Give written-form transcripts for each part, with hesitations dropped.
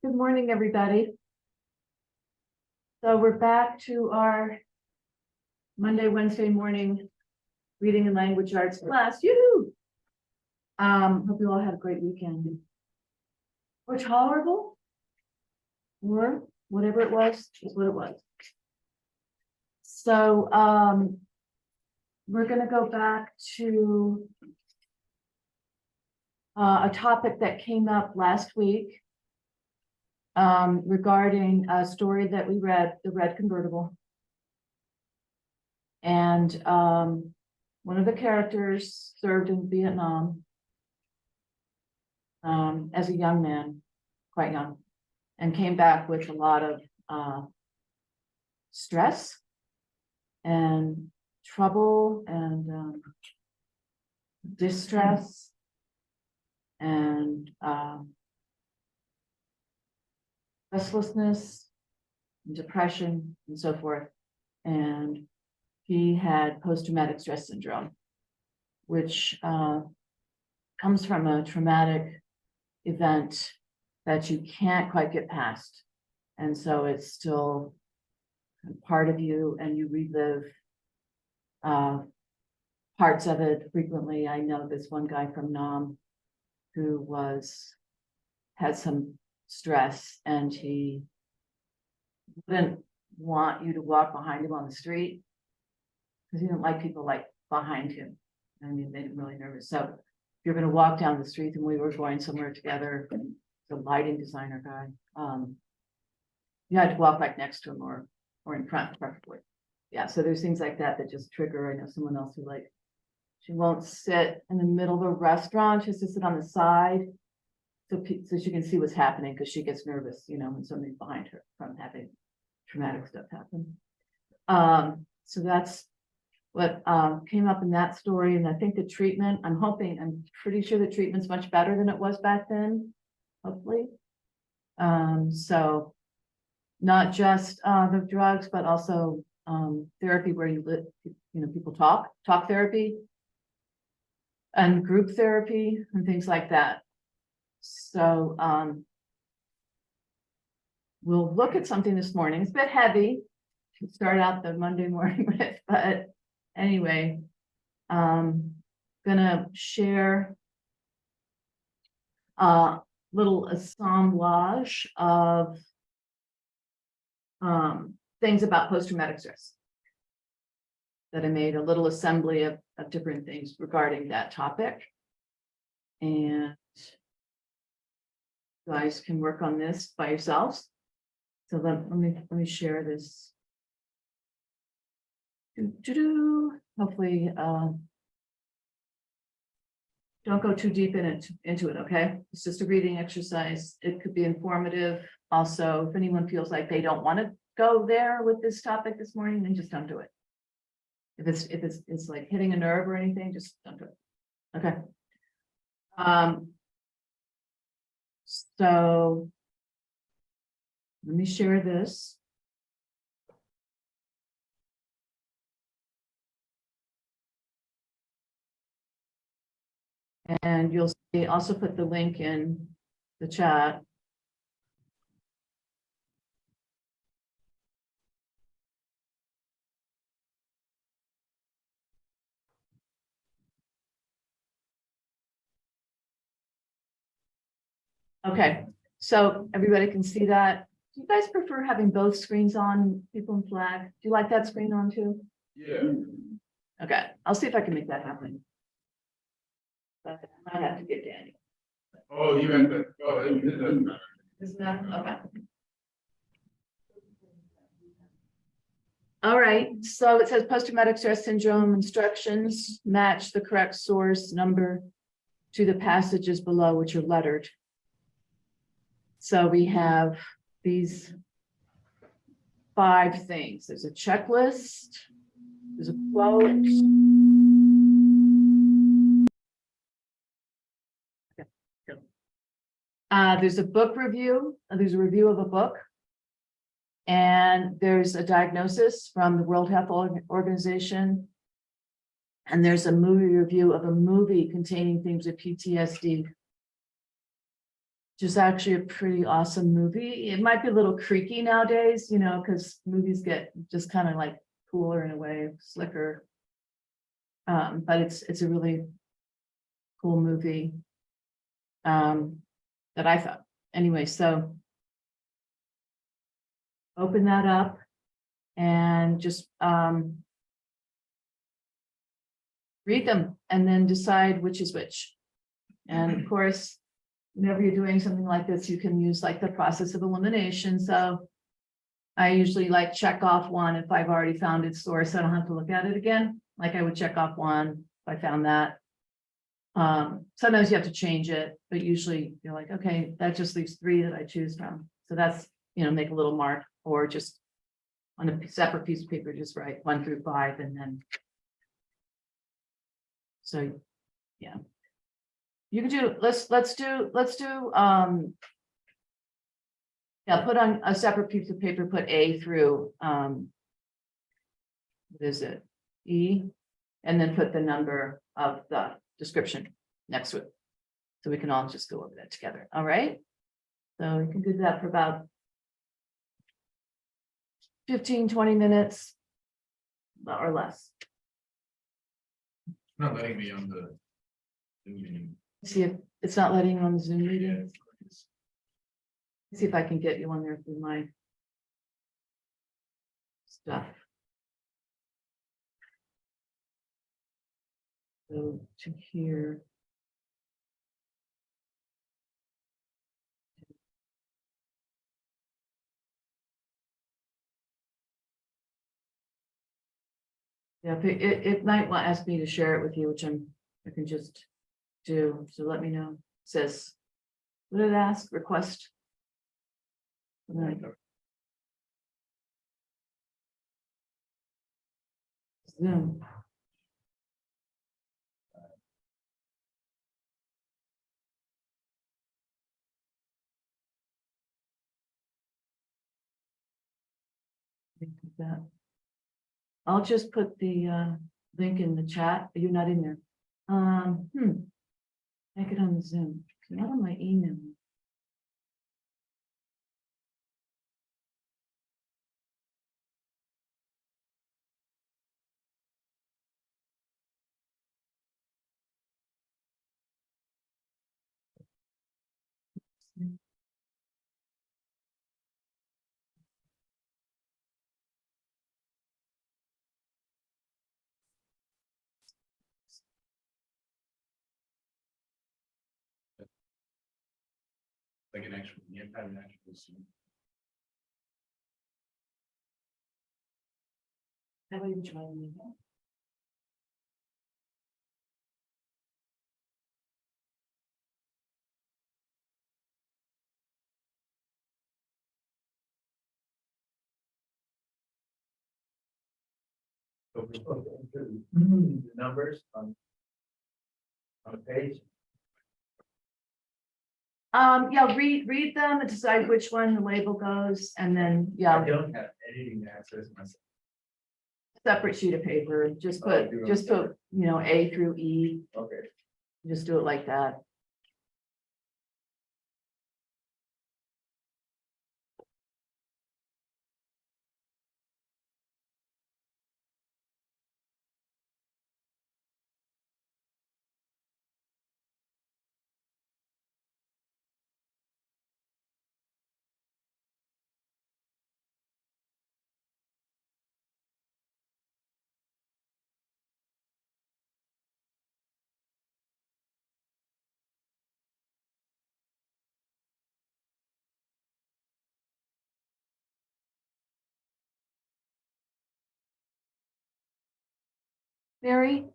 Good morning, everybody. So we're back to our Monday, Wednesday morning reading and language arts class. Yoo-hoo! Hope you all had a great weekend. Or tolerable, or whatever it was, is what it was. So we're gonna go back to a topic that came up last week. Regarding a story that we read, The Red Convertible. And one of the characters served in Vietnam as a young man, quite young, and came back with a lot of stress and trouble and distress and restlessness, depression, and so forth. And he had post-traumatic stress syndrome, which comes from a traumatic event that you can't quite get past. And so it's still part of you, and you relive parts of it frequently. I know this one guy from Nam who had some stress, and he wouldn't want you to walk behind him on the street because he didn't like people like behind him. I mean, it made him really nervous. So if you're going to walk down the street, and we were going somewhere together, the lighting designer guy, you had to walk right next to him or in front, preferably. Yeah, so there's things like that that just trigger. I know someone else who she won't sit in the middle of a restaurant, she has to sit on the side so she can see what's happening, because she gets nervous, when somebody's behind her from having traumatic stuff happen. So that's what came up in that story. And I think the treatment, I'm pretty sure the treatment's much better than it was back then, hopefully. So not just the drugs, but also therapy where people talk therapy and group therapy and things like that. So we'll look at something this morning. It's a bit heavy to start out the Monday morning with, but anyway, gonna share a little assemblage of things about post-traumatic stress that I made, a little assembly of different things regarding that topic. And you guys can work on this by yourselves. So let me share this. Hopefully, don't go too deep into it, okay? It's just a reading exercise. It could be informative. Also, if anyone feels like they don't want to go there with this topic this morning, then just don't do it. If it's like hitting a nerve or anything, just don't do it. Okay. So let me share this. And you'll see, also put the link in the chat. Okay, so everybody can see that. Do you guys prefer having both screens on, people in flag? Do you like that screen on too? Yeah. Okay, I'll see if I can make that happen. But I have to get Daniel. Oh, you meant that, oh, it doesn't matter. Isn't that, okay. All right, so it says post-traumatic stress syndrome instructions match the correct source number to the passages below, which are lettered. So we have these 5 things. There's a checklist, there's a quote. Okay, good. There's a book review, there's a review of a book. And there's a diagnosis from the World Health Organization. And there's a movie review of a movie containing themes of PTSD. which is actually a pretty awesome movie. It might be a little creaky nowadays, you know, because movies get just kind of like cooler in a way, slicker. But it's a really cool movie. That I thought, anyway, so. Open that up and just read them and then decide which is which. And of course, whenever you're doing something like this, you can use like the process of elimination. So I usually like check off one if I've already found its source. I don't have to look at it again. Like I would check off one if I found that. Sometimes you have to change it, but usually you're like, okay, that just leaves 3 that I choose from. So that's, you know, make a little mark or just on a separate piece of paper, just write 1 through 5 and then. So, yeah. You can do, let's do, yeah, put on a separate piece of paper, put A through, what is it? E, and then put the number of the description next to it. So we can all just go over that together. All right. So you can do that for about 15-20 minutes or less. Not letting me on the. Meeting. See if it's not letting you on the Zoom Yeah, meeting. See if I can get you on there through my stuff. So to here. Yeah, if it might want to ask me to share it with you, which I can just do. So let me know. It says, what did it ask? Request. Zoom. That. I'll just put the link in the chat. You're not in there. Make it on the Zoom. Not on my email. Like an actual, you have an actual. Zoom. How about you join me? The numbers on the page. Yeah, read them and decide which one the label goes, and then, I yeah, don't have editing access myself. separate sheet of paper, just Oh, do put, you know, A through E, Okay. just do it like that. Mary?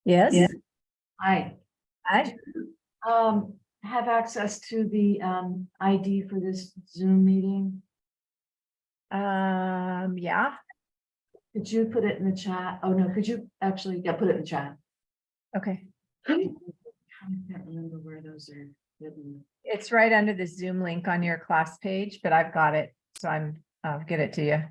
Yes. Yeah. I Hi. have access to the ID for this Zoom meeting. Yeah, Could you put it in the chat? Oh, no, could you actually, yeah, put it in the chat. okay. I can't remember where those are hidden. It's right under the Zoom link on your class page, but I've got it, so I'll get it to you.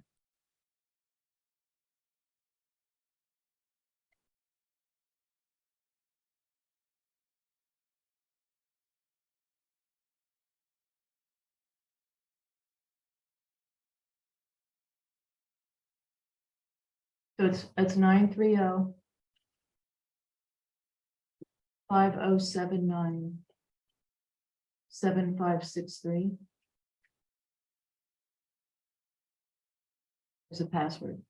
So it's 930. 5079. 7563. There's a password.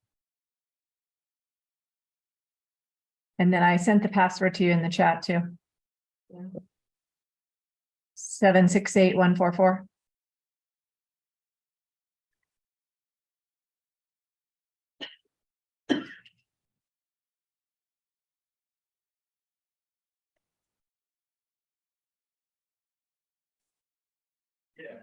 And then I sent the password to you in the chat too. Yeah. 768144. Yeah.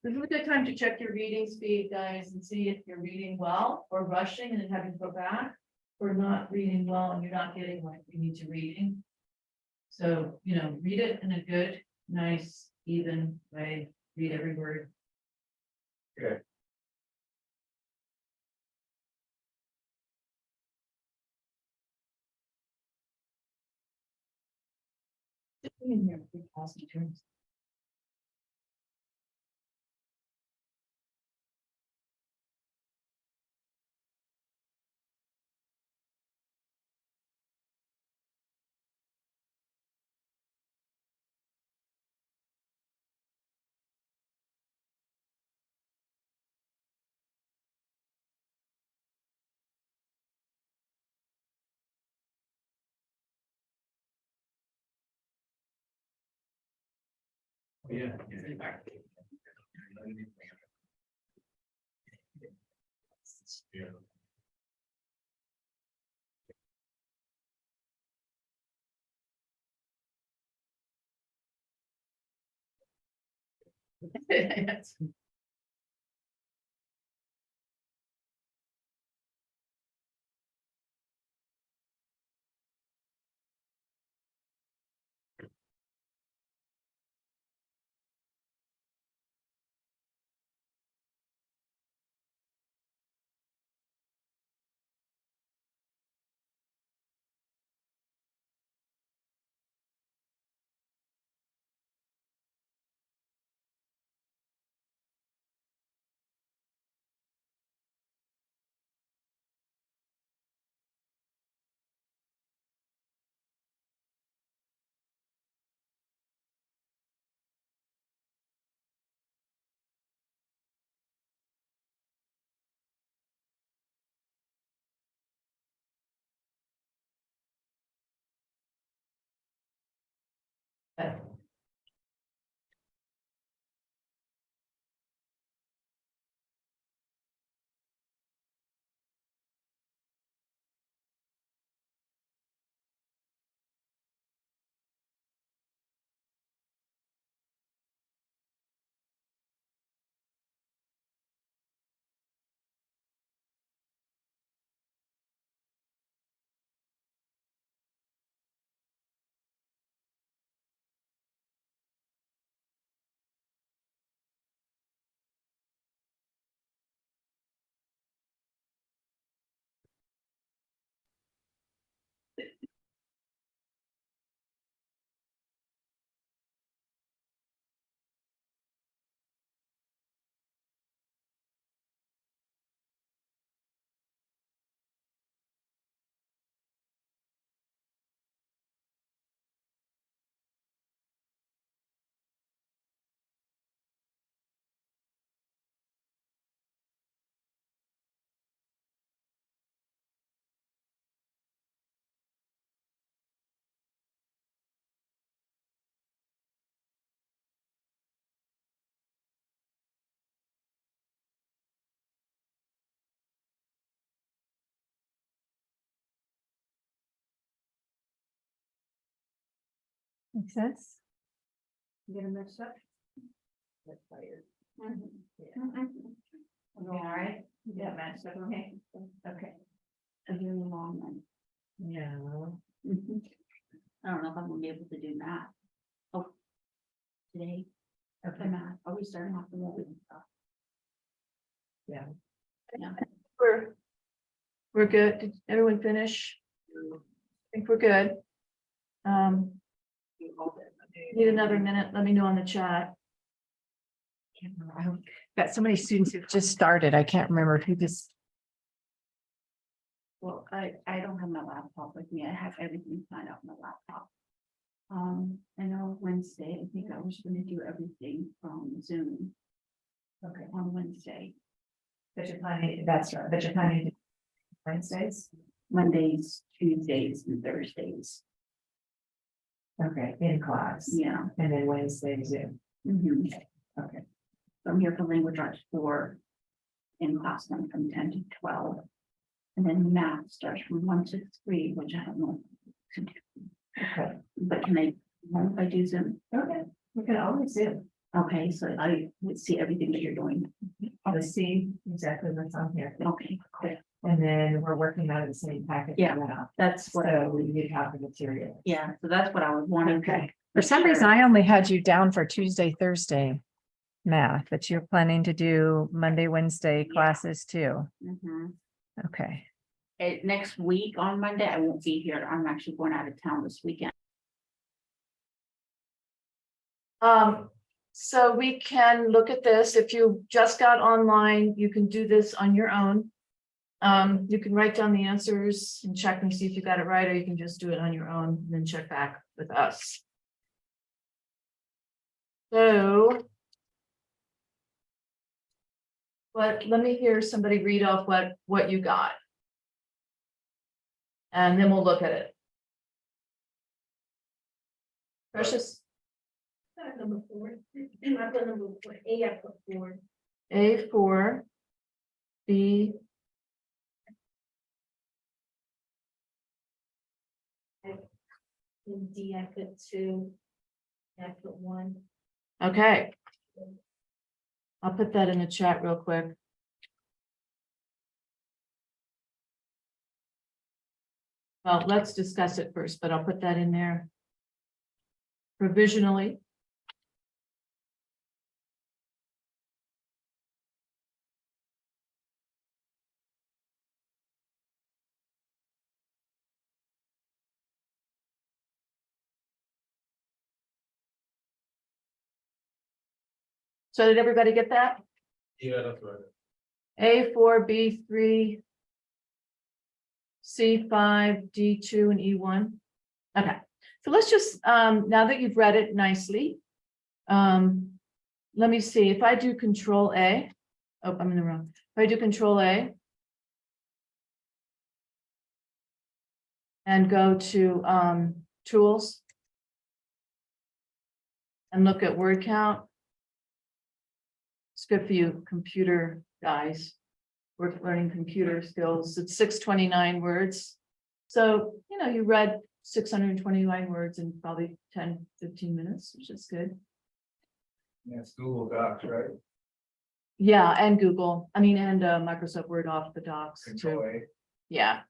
This is a good time to check your reading speed, guys, and see if you're reading well or rushing and then having to go back. Or not reading well and you're not getting what you need to reading. So, read it in a good, nice, even way, read every word. Good. Just be in here, big awesome turns. Yeah. Yeah. Makes sense? Get a mess up? That's tired. All right, yeah, matched up, okay, okay. I'm doing the long one. Yeah. I don't know if I'm gonna be able to do math. Oh. Today, the math, are we starting off the morning stuff? Yeah. Yeah. We're good. Did everyone finish? I think we're good. Need another minute, let me know on the chat. Can't remember. I've got so many students who've just started. I can't remember who just, Well, I don't have my laptop with me, I have everything signed up on my laptop. I know Wednesday, I think I was gonna do everything from Zoom. Okay. On Wednesday, but you're planning, that's right, but you're planning to Wednesdays? Mondays, Tuesdays, and Thursdays, Okay, in class. yeah. And then Wednesday Zoom. Mhm. Okay. So I'm here for language arts 4 in class then from 10 to 12. And then math starts from 1 to 3, which I don't know. Okay. But can I, if I do Zoom? Okay, we can always Zoom. Okay, so I would see everything that you're doing. Let's see exactly what's on here. Okay, cool. And then we're working out of the same package. Yeah. now. That's what, So we need to have the material. yeah, so that's what I was wanting. Okay. For some reason, I only had you down for Tuesday, Thursday math, but you're planning to do Monday, Wednesday Yeah. classes too. Mhm. Okay. Next week on Monday, I won't be here. I'm actually going out of town this weekend. So we can look at this. If you just got online, you can do this on your own. You can write down the answers and check and see if you got it right, or you can just do it on your own and then check back with us. So. But let me hear somebody read off what you got. And then we'll look at it. Precious. Number 4. I put number 4. A, I put 4. A4, B, And D, I put 2. I put 1. okay. I'll put that in the chat real quick. Well, let's discuss it first, but I'll put that in there. Provisionally. So did everybody get that? Yeah, that's right. A4, B3, C5, D2, and E1. Okay, so let's just, now that you've read it nicely, let me see, if I do Control A, oh, I'm in the wrong. If I do Control A and go to Tools and look at word count. It's good for you computer guys. We're learning computer skills. It's 629 words. So, you know, you read 629 words in probably 10, 15 minutes, which is good. Yes, Google Docs, right? Yeah, and Google, I mean, and Microsoft Word off the docs Control too. A. Yeah.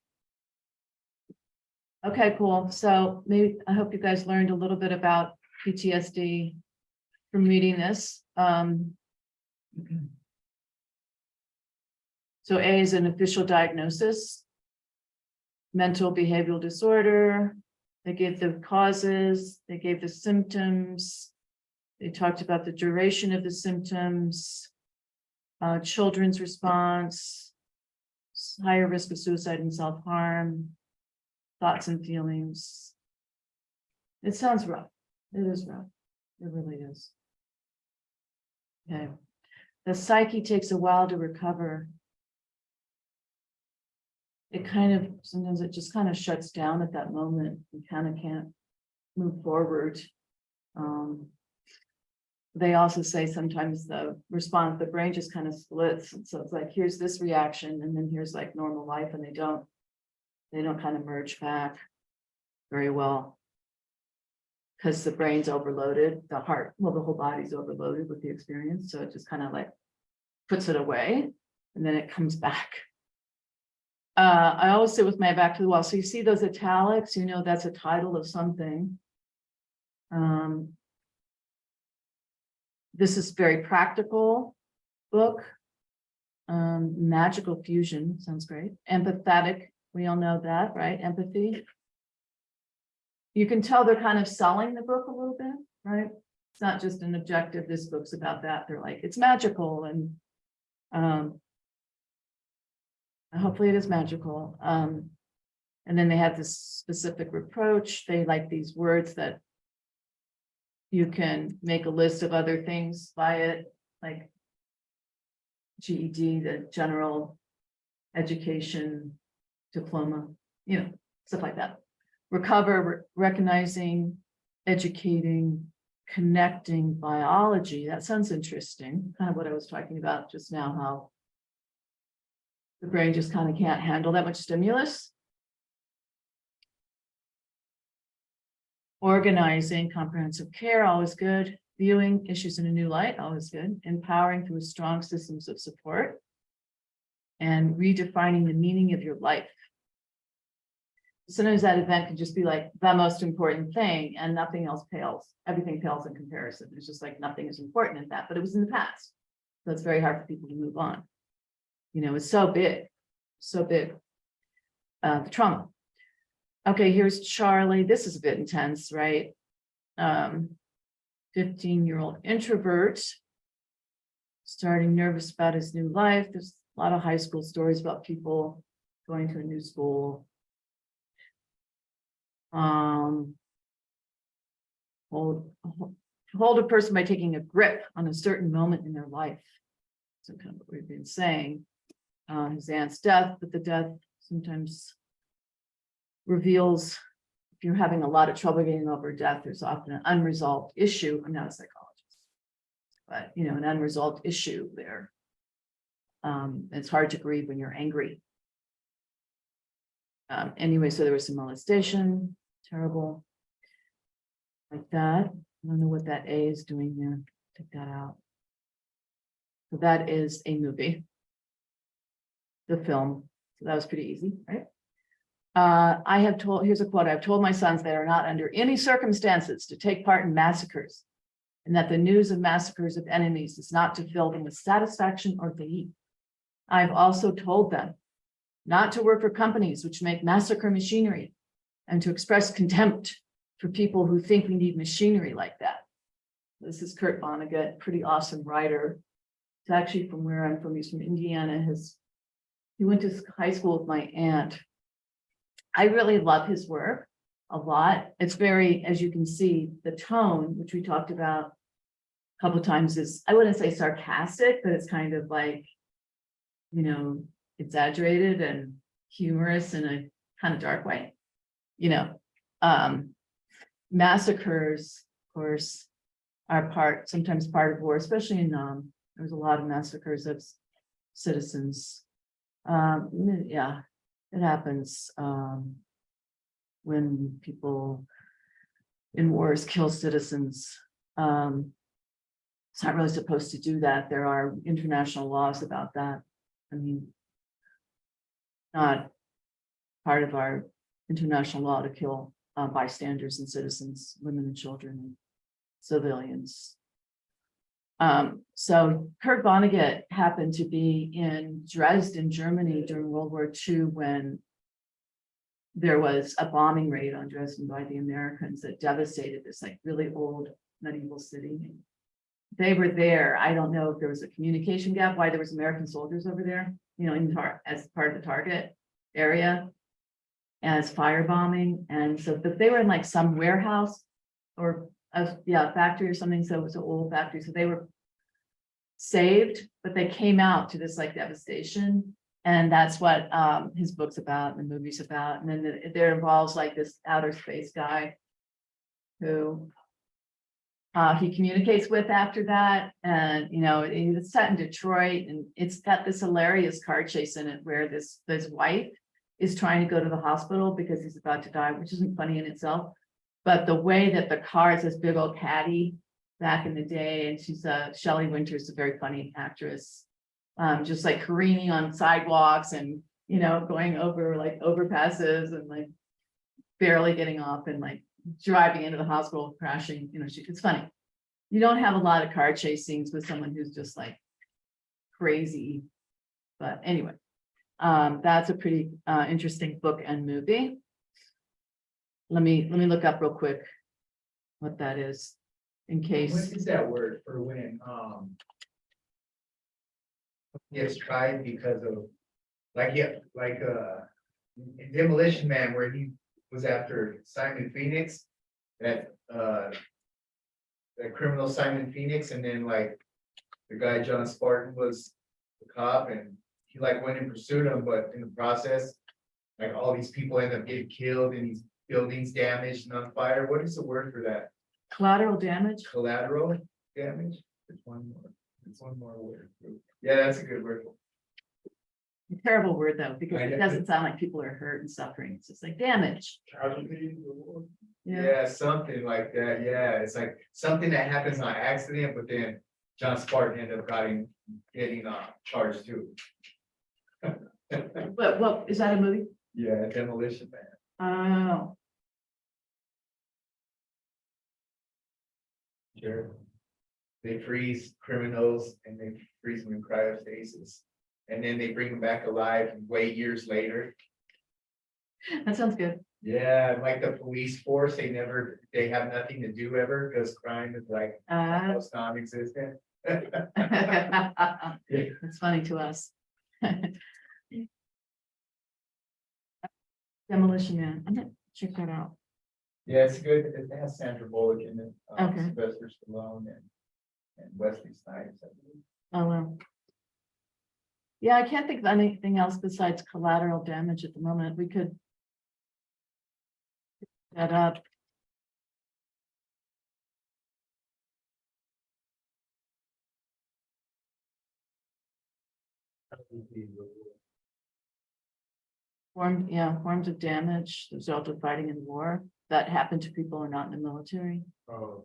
Okay, cool. So maybe, I hope you guys learned a little bit about PTSD from reading this. So A is an official diagnosis. Mental behavioral disorder. They gave the causes, they gave the symptoms. They talked about the duration of the symptoms. Children's response. Higher risk of suicide and self-harm. Thoughts and feelings. It sounds rough. It is rough. It really is. Okay. The psyche takes a while to recover. It kind of, sometimes it just kind of shuts down at that moment. You kind of can't move forward. They also say sometimes the response, the brain just kind of splits. And so it's like, here's this reaction, and then here's like normal life, and they don't kind of merge back very well. Because the brain's overloaded, the heart, well, the whole body's overloaded with the experience. So it just kind of like puts it away, and then it comes back. I always sit with my back to the wall. So you see those italics, you know, that's a title of something. This is very practical book. Magical fusion, sounds great. Empathetic, we all know that, right? Empathy. You can tell they're kind of selling the book a little bit, right? It's not just an objective, this book's about that. They're like, it's magical, and hopefully it is magical. And then they have this specific reproach. They like these words that you can make a list of other things by it, like GED, the general education diploma, you know, stuff like that. Recover, recognizing, educating, connecting, biology. That sounds interesting. Kind of what I was talking about just now, how the brain just kind of can't handle that much stimulus. Organizing, comprehensive care, always good. Viewing issues in a new light, always good. Empowering through strong systems of support. And redefining the meaning of your life. Sometimes that event can just be like the most important thing, and nothing else pales. Everything pales in comparison. It's just like nothing is important in that, but it was in the past. So it's very hard for people to move on. You know, it's so big, so big. The trauma. Okay, here's Charlie. This is a bit intense, right? 15-year-old introvert, starting nervous about his new life. There's a lot of high school stories about people going to a new school. Hold a person by taking a grip on a certain moment in their life. So kind of what we've been saying. His aunt's death, but the death sometimes reveals if you're having a lot of trouble getting over death, there's often an unresolved issue. I'm not a psychologist, but you know, an unresolved issue there. It's hard to grieve when you're angry. Anyway, so there was some molestation, terrible. Like that. I don't know what that A is doing there. Take that out. So that is a movie. The film. So that was pretty easy, right? Here's a quote, I've told my sons they are not under any circumstances to take part in massacres, and that the news of massacres of enemies is not to fill them with satisfaction or glee. I've also told them not to work for companies which make massacre machinery, and to express contempt for people who think we need machinery like that. This is Kurt Vonnegut, pretty awesome writer. It's actually from where I'm from. He's from Indiana. He went to high school with my aunt. I really love his work a lot. It's very, as you can see, the tone, which we talked about a couple of times, is, I wouldn't say sarcastic, but it's kind of like, you know, exaggerated and humorous in a kind of dark way. You know, massacres, of course, are sometimes part of war, especially in there's a lot of massacres of citizens. Yeah, it happens when people in wars kill citizens. It's not really supposed to do that. There are international laws about that. I mean, not part of our international law to kill bystanders and citizens, women and children and civilians. So Kurt Vonnegut happened to be in Dresden, Germany during World War II, when there was a bombing raid on Dresden by the Americans that devastated this like really old medieval city. They were there. I don't know if there was a communication gap, why there was American soldiers over there, you know, as part of the target area as firebombing. And so, but they were in like some warehouse or factory or something. So it was an old factory. So they were saved, but they came out to this like devastation. And that's what his book's about and the movie's about. And then there involves like this outer space guy who he communicates with after that. And, you know, it's set in Detroit, and it's got this hilarious car chase in it where this wife is trying to go to the hospital because he's about to die, which isn't funny in itself. But the way that the car is this big old caddy back in the day, and she's Shelley Winters, a very funny actress, just like careening on sidewalks and, you know, going over like overpasses and like barely getting off and like driving into the hospital, crashing, you know, it's funny. You don't have a lot of car chase scenes with someone who's just like crazy. But anyway, that's a pretty interesting book and movie. Let me look up real quick what that is in What case. is that word for when, gets tried because of, like, yeah, like, in Demolition Man, where he was after Simon Phoenix, that criminal Simon Phoenix, and then like the guy John Spartan was the cop, and he like went and pursued him, but in the process, like all these people end up getting killed and these buildings damaged and on fire. What is the word for that? Collateral damage. Collateral damage? It's one more. It's one more word. Yeah, that's a good word. A terrible word though, because I it know. doesn't sound like people are hurt and suffering. It's just like damage. Casualty, the war. Yeah, something like that. Yeah, it's like something that happens on accident, but then John Spartan ended up getting charged too. But what is that a movie? Yeah, Demolition Man. Oh, Sure. They freeze criminals and they freeze them in cryostasis. And then they bring them back alive way years later. that sounds good. Yeah, like the police force, they have nothing to do ever because crime is like almost non-existent. It's funny to us. Demolition Man. I'm gonna check that out. Yeah, it's good. It has Sandra Bullock in it. Okay. Sylvester Stallone and Wesley Snipes, I believe. Oh, well. Yeah, I can't think of anything else besides collateral damage at the moment. We could that up. Forms of damage, the result of fighting in war that happen to people who are not in the military. Oh,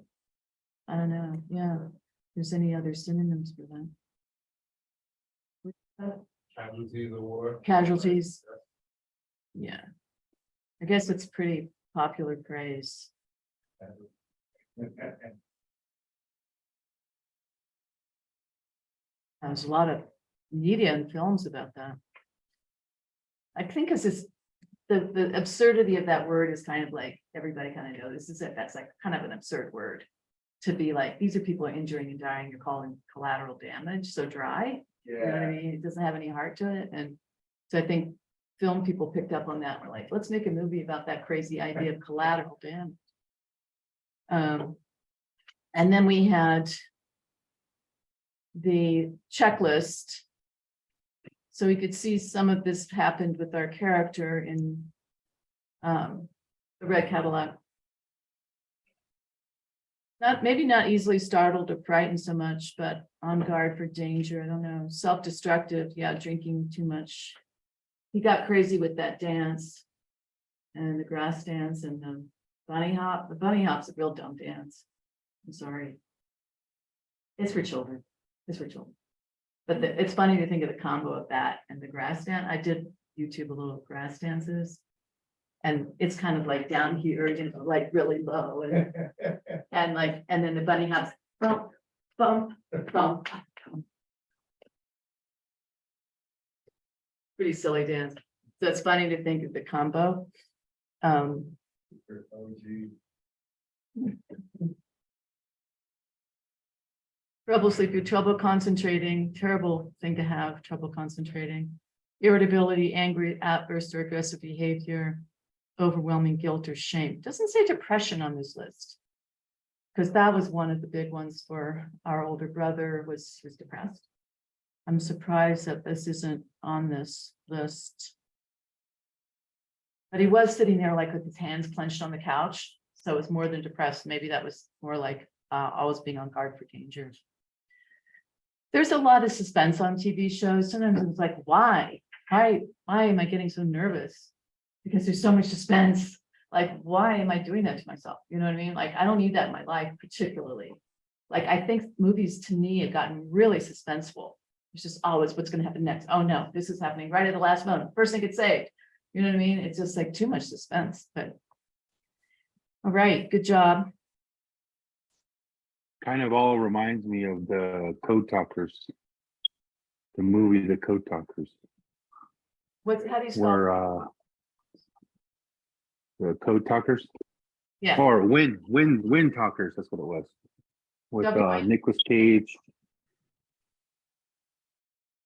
I don't know, yeah. If there's any other synonyms for that? Casualty of the war. Casualties. Yeah. I guess it's pretty popular phrase. There's a lot of media and films about that. I think it's just the absurdity of that word is kind of like, everybody kind of knows this is it. That's like kind of an absurd word. To be like, these are people are injuring and dying, you're calling collateral damage, so dry. You know what I yeah, mean? It doesn't have any heart to it. And so I think film people picked up on that. We're like, let's make a movie about that crazy idea of collateral damage. And then we had the checklist. So we could see some of this happened with our character in the red Cadillac. Maybe not easily startled or frightened so much, but on guard for danger. I don't know. Self-destructive. Yeah, drinking too much. He got crazy with that dance and the grass dance and the bunny hop. The bunny hop's a real dumb dance. I'm sorry. It's for children. It's for children. But it's funny to think of the combo of that and the grass dance. I did YouTube a little grass dances. And it's kind of like down here, you know, like really low and like, and then the bunny hops, bump, bump, bump. Pretty silly dance. So it's funny to think of the combo. oh gee. Trouble sleeping, trouble concentrating, terrible thing to have, trouble concentrating. Irritability, angry, outburst or aggressive behavior, overwhelming guilt or shame. Doesn't say depression on this list. Because that was one of the big ones for our older brother was depressed. I'm surprised that this isn't on this list. But he was sitting there like with his hands clenched on the couch. So it was more than depressed. Maybe that was more like always being on guard for danger. There's a lot of suspense on TV shows. Sometimes it's like, why? Why am I getting so nervous? Because there's so much suspense. Like, why am I doing that to myself? You know what I mean? Like, I don't need that in my life, particularly. Like, I think movies to me have gotten really suspenseful. It's just always what's going to happen next. Oh no, this is happening right at the last moment. Person gets saved. You know what I mean? It's just like too much suspense. But all right, good job. Kind of all reminds me of the Code Talkers, the movie, The Code Talkers, How do you spell? where the Code Talkers Yeah, or Wind Talkers, that's what it was, with W-I. Nicolas Cage.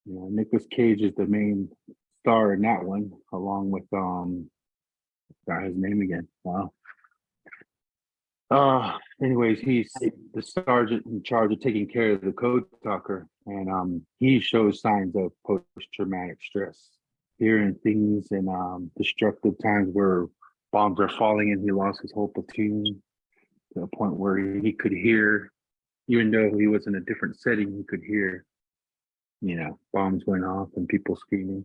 Yeah, Nicolas Cage is the main star in that one, along with got his name again. Wow. Anyways, he's the sergeant in charge of taking care of the Code Talker, and he shows signs of post-traumatic stress, hearing things and destructive times where bombs are falling and he lost his whole platoon to the point where he could hear, even though he was in a different setting, he could hear, you know, bombs going off and people screaming,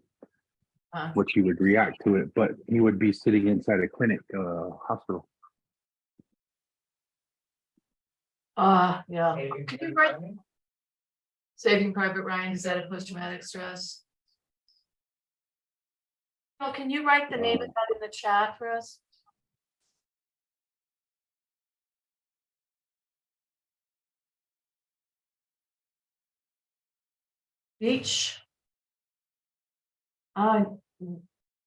which he would react to it, but he would be sitting inside a clinic, hospital. Yeah. Could you write Saving Private Ryan, is that a post-traumatic stress? Oh, can you write the name of that in the chat for us? Beach.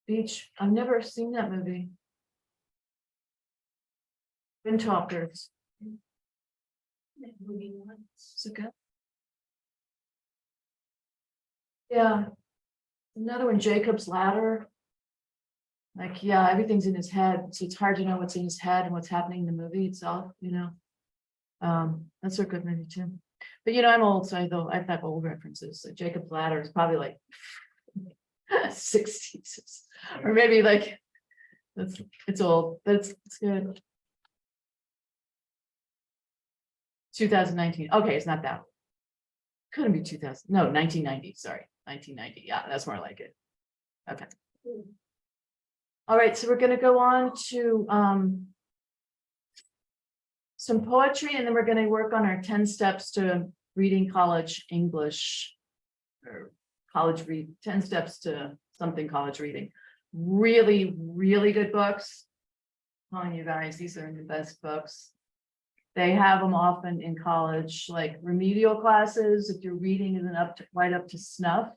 Beach, I've never seen that movie. Wind Talkers. Is it good? Yeah. Another one, Jacob's Ladder. Like, yeah, everything's in his head, so it's hard to know what's in his head and what's happening in the movie itself, you know. That's a good movie too. But you know, I'm old, so I've got old references. So Jacob's Ladder is probably like 60s, or maybe like it's old, but it's good. 2019, okay, it's not that. Couldn't be 2000, no, 1990, sorry, 1990, yeah, that's more like it. Okay. All right, so we're gonna go on to some poetry, and then we're gonna work on our 10 steps to reading college English. Or college read, 10 steps to something college reading. Really, really good books. I'm telling you guys, these are the best books. They have them often in college, like remedial classes, if your reading isn't up to, right up to snuff.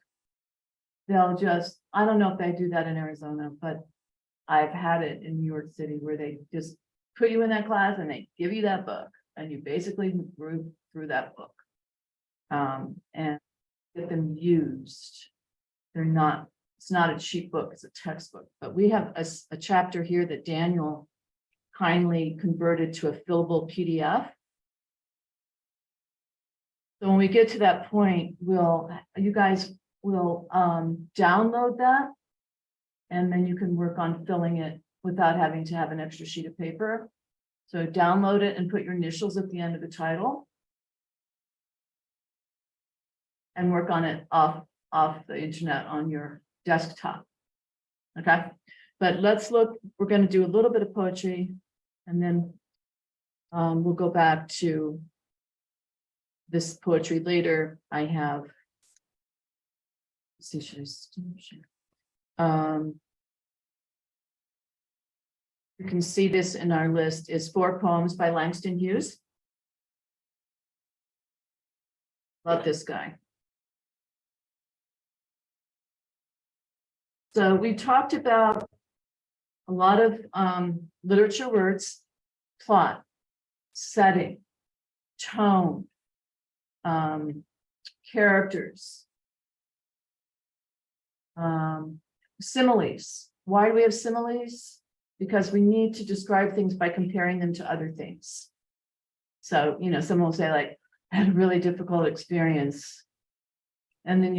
They'll just, I don't know if they do that in Arizona, but I've had it in New York City where they just put you in that class and they give you that book and you basically move through that book. And get them used. They're not, it's not a cheap book, it's a textbook, but we have a chapter here that Daniel kindly converted to a fillable PDF. So when we get to that point, you guys will download that. And then you can work on filling it without having to have an extra sheet of paper. So download it and put your initials at the end of the title. And work on it off the internet on your desktop. Okay, but let's look, we're going to do a little bit of poetry and then we'll go back to this poetry later. I have, let's see, should I share? You can see this in our list is 4 poems by Langston Hughes. Love this guy. So we talked about a lot of literature words, plot, setting, tone, characters, similes. Why do we have similes? Because we need to describe things by comparing them to other things. So, you know, someone will say like, I had a really difficult experience. And then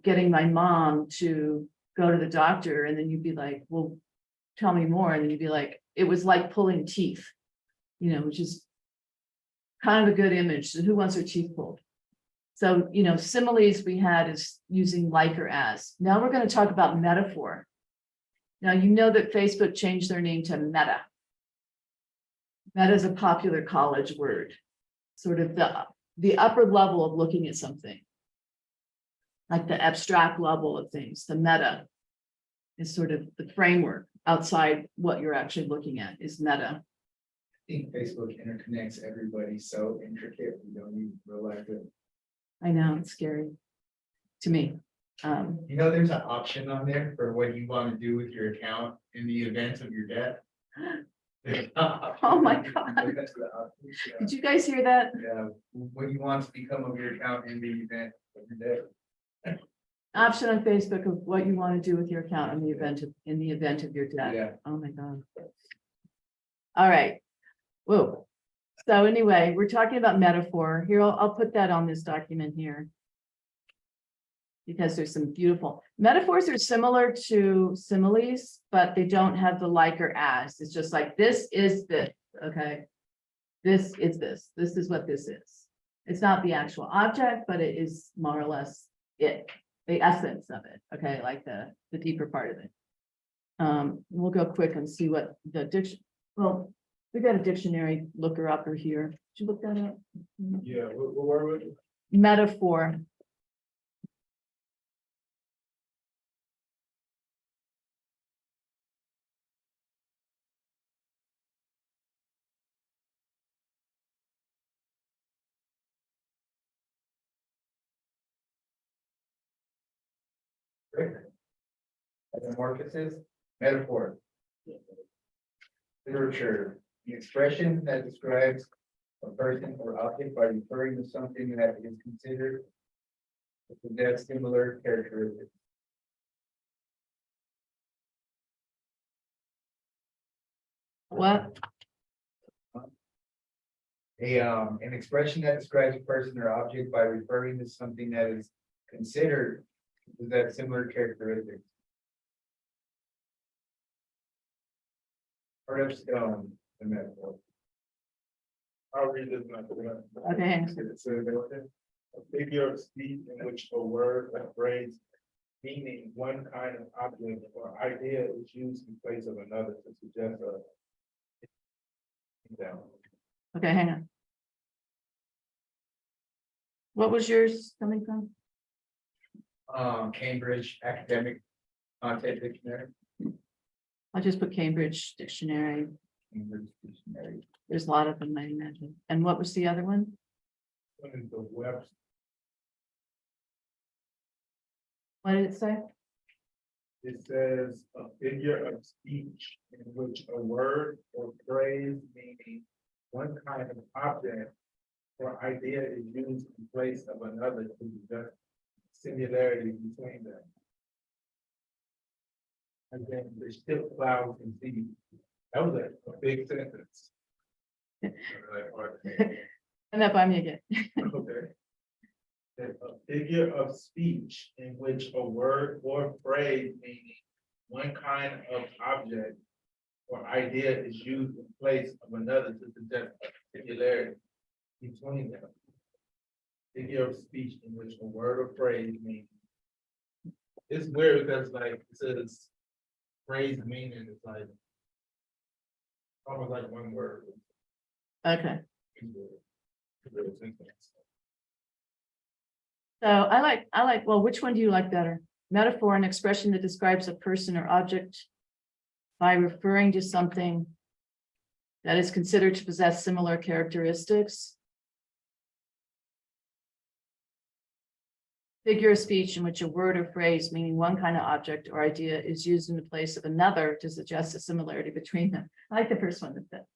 getting my mom to go to the doctor, and then you'd be like, well, tell me more. And then you'd be like, it was like pulling teeth, which is kind of a good image. So who wants their teeth pulled? So, similes we had is using like or as. Now we're going to talk about metaphor. Now, you know that Facebook changed their name to Meta. Meta is a popular college word, sort of the upper level of looking at something. Like the abstract level of things, the meta is sort of the framework outside what you're actually looking at is meta. I think Facebook interconnects everybody so intricate, we don't even realize it. I know, it's scary to me. There's an option on there for what you want to do with your account in the event of your death. Oh my God. Did you guys hear that? Yeah, what you want to become of your account in the event of your death. Option on Facebook of what you want to do with your account in the event of your death. Yeah. Oh my God. All right. Whoa. So anyway, we're talking about metaphor here. I'll put that on this document here. Because there's some beautiful metaphors are similar to similes, but they don't have the like or as. It's just like this is this. Okay. This is this. This is what this is. It's not the actual object, but it is more or less it. The essence of it, okay, like the deeper part of it. We'll go quick and see what the diction. Well, we got a dictionary looker upper here. Did you look that up? Yeah, where would you? Metaphor. Metamorphosis, metaphor. Literature, the expression that describes a person or object by referring to something that is considered to possess similar characteristics. What? An expression that describes a person or object by referring to something that is considered to possess similar characteristics. Part of stone, the metaphor. I'll read this one. Okay, hang on. It says, a figure of speech in which a word or phrase meaning one kind of object or idea is used in place of another to suggest a. Down. Okay, hang on. What was yours coming from? Cambridge Academic Content Dictionary. I'll just put Cambridge Dictionary. Cambridge Dictionary. There's a lot of them, I imagine. And what was the other one? One is the web. What did it say? It says a figure of speech in which a word or phrase meaning one kind of object or idea is used in place of another to suggest similarity between them. And then there's still clouds and sea. That was a big sentence. And that by me again. Okay. That a figure of speech in which a word or phrase meaning one kind of object or idea is used in place of another to suggest a similarity between them. Figure of speech in which a word or phrase meaning. It's weird because like it says phrase meaning is like almost like one word. Okay, Real sentence. so I like, well, which one do you like better? Metaphor, an expression that describes a person or object by referring to something that is considered to possess similar characteristics. Figure of speech in which a word or phrase meaning one kind of object or idea is used in the place of another to suggest a similarity between them. I like the first one, that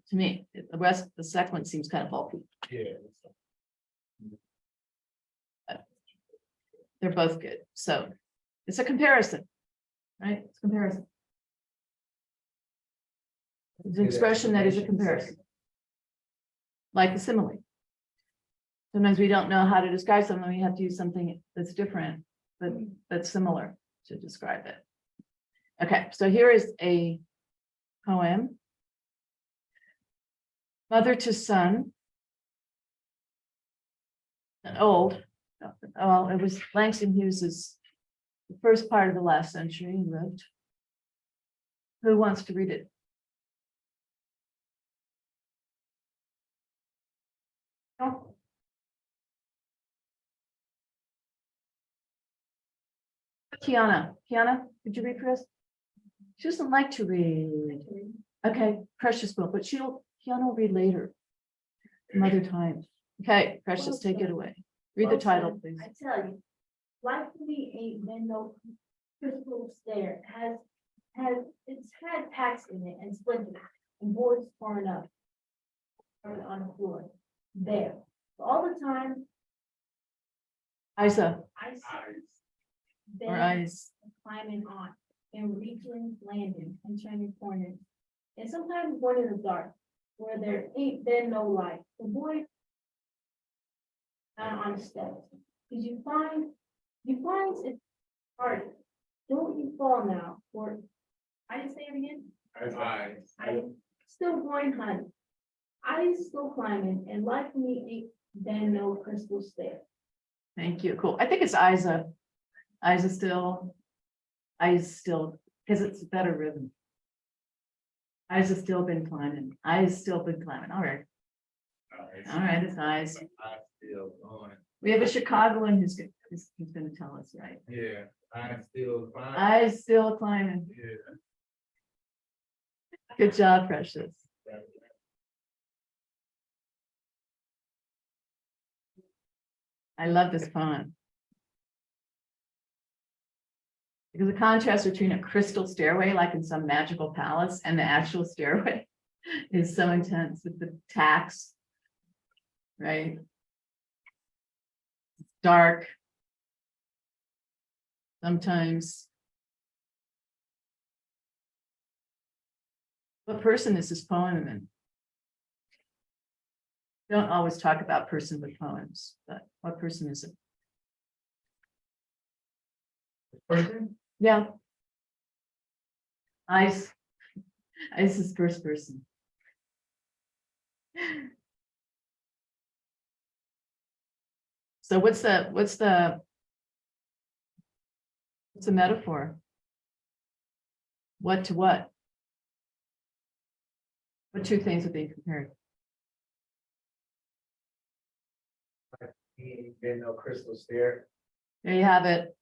to me, the rest, the second one seems kind of bulky. Yeah. They're both good, so it's a comparison, right? It's a comparison. It's an expression that is a comparison. Like a simile. Sometimes we don't know how to describe something, we have to use something that's different, but that's similar to describe it. Okay, so here is a poem. Mother to son. Old. Oh, it was Langston Hughes's, the first part of the last century he wrote. Who wants to read it? Oh. Kiana, could you read for us? She doesn't like to read. Okay, Precious will, but Kiana will read later. Some other time. Okay, Precious, take it away. Read the title, please. I tell you, life to me ain't been no crystal stair, it's had packs in it and splinters and boards torn up. On the floor, there, all the time, Isa, I see. or them eyes. climbing on and reaching landing and turning corners. And sometimes going in the dark where there ain't been no light. The boy down on the steps. Cause you find it's hard. Don't you fall now, or I didn't say it again. I still going, honey. I still climbing, and life for me ain't been no crystal stair. Thank you, cool. I think it's Isa. Isa still, because it's a better rhythm. Isa still been climbing. I's still been climbing. All right, it's I's. Still going. We have a Chicagoan who's gonna tell us, right? Yeah, I'm still fine. I's still climbing. Yeah. Good job, Precious. I love this poem. Because the contrast between a crystal stairway, like in some magical palace, and the actual stairway is so intense with the tacks. Right? It's dark. Sometimes. What person is this poem in? Don't always talk about person with poems, but what person is it? Person? Yeah. Ice. This is first person. So what's the metaphor? What to what? What two things are being compared? He ain't been no crystal stair. There you have it.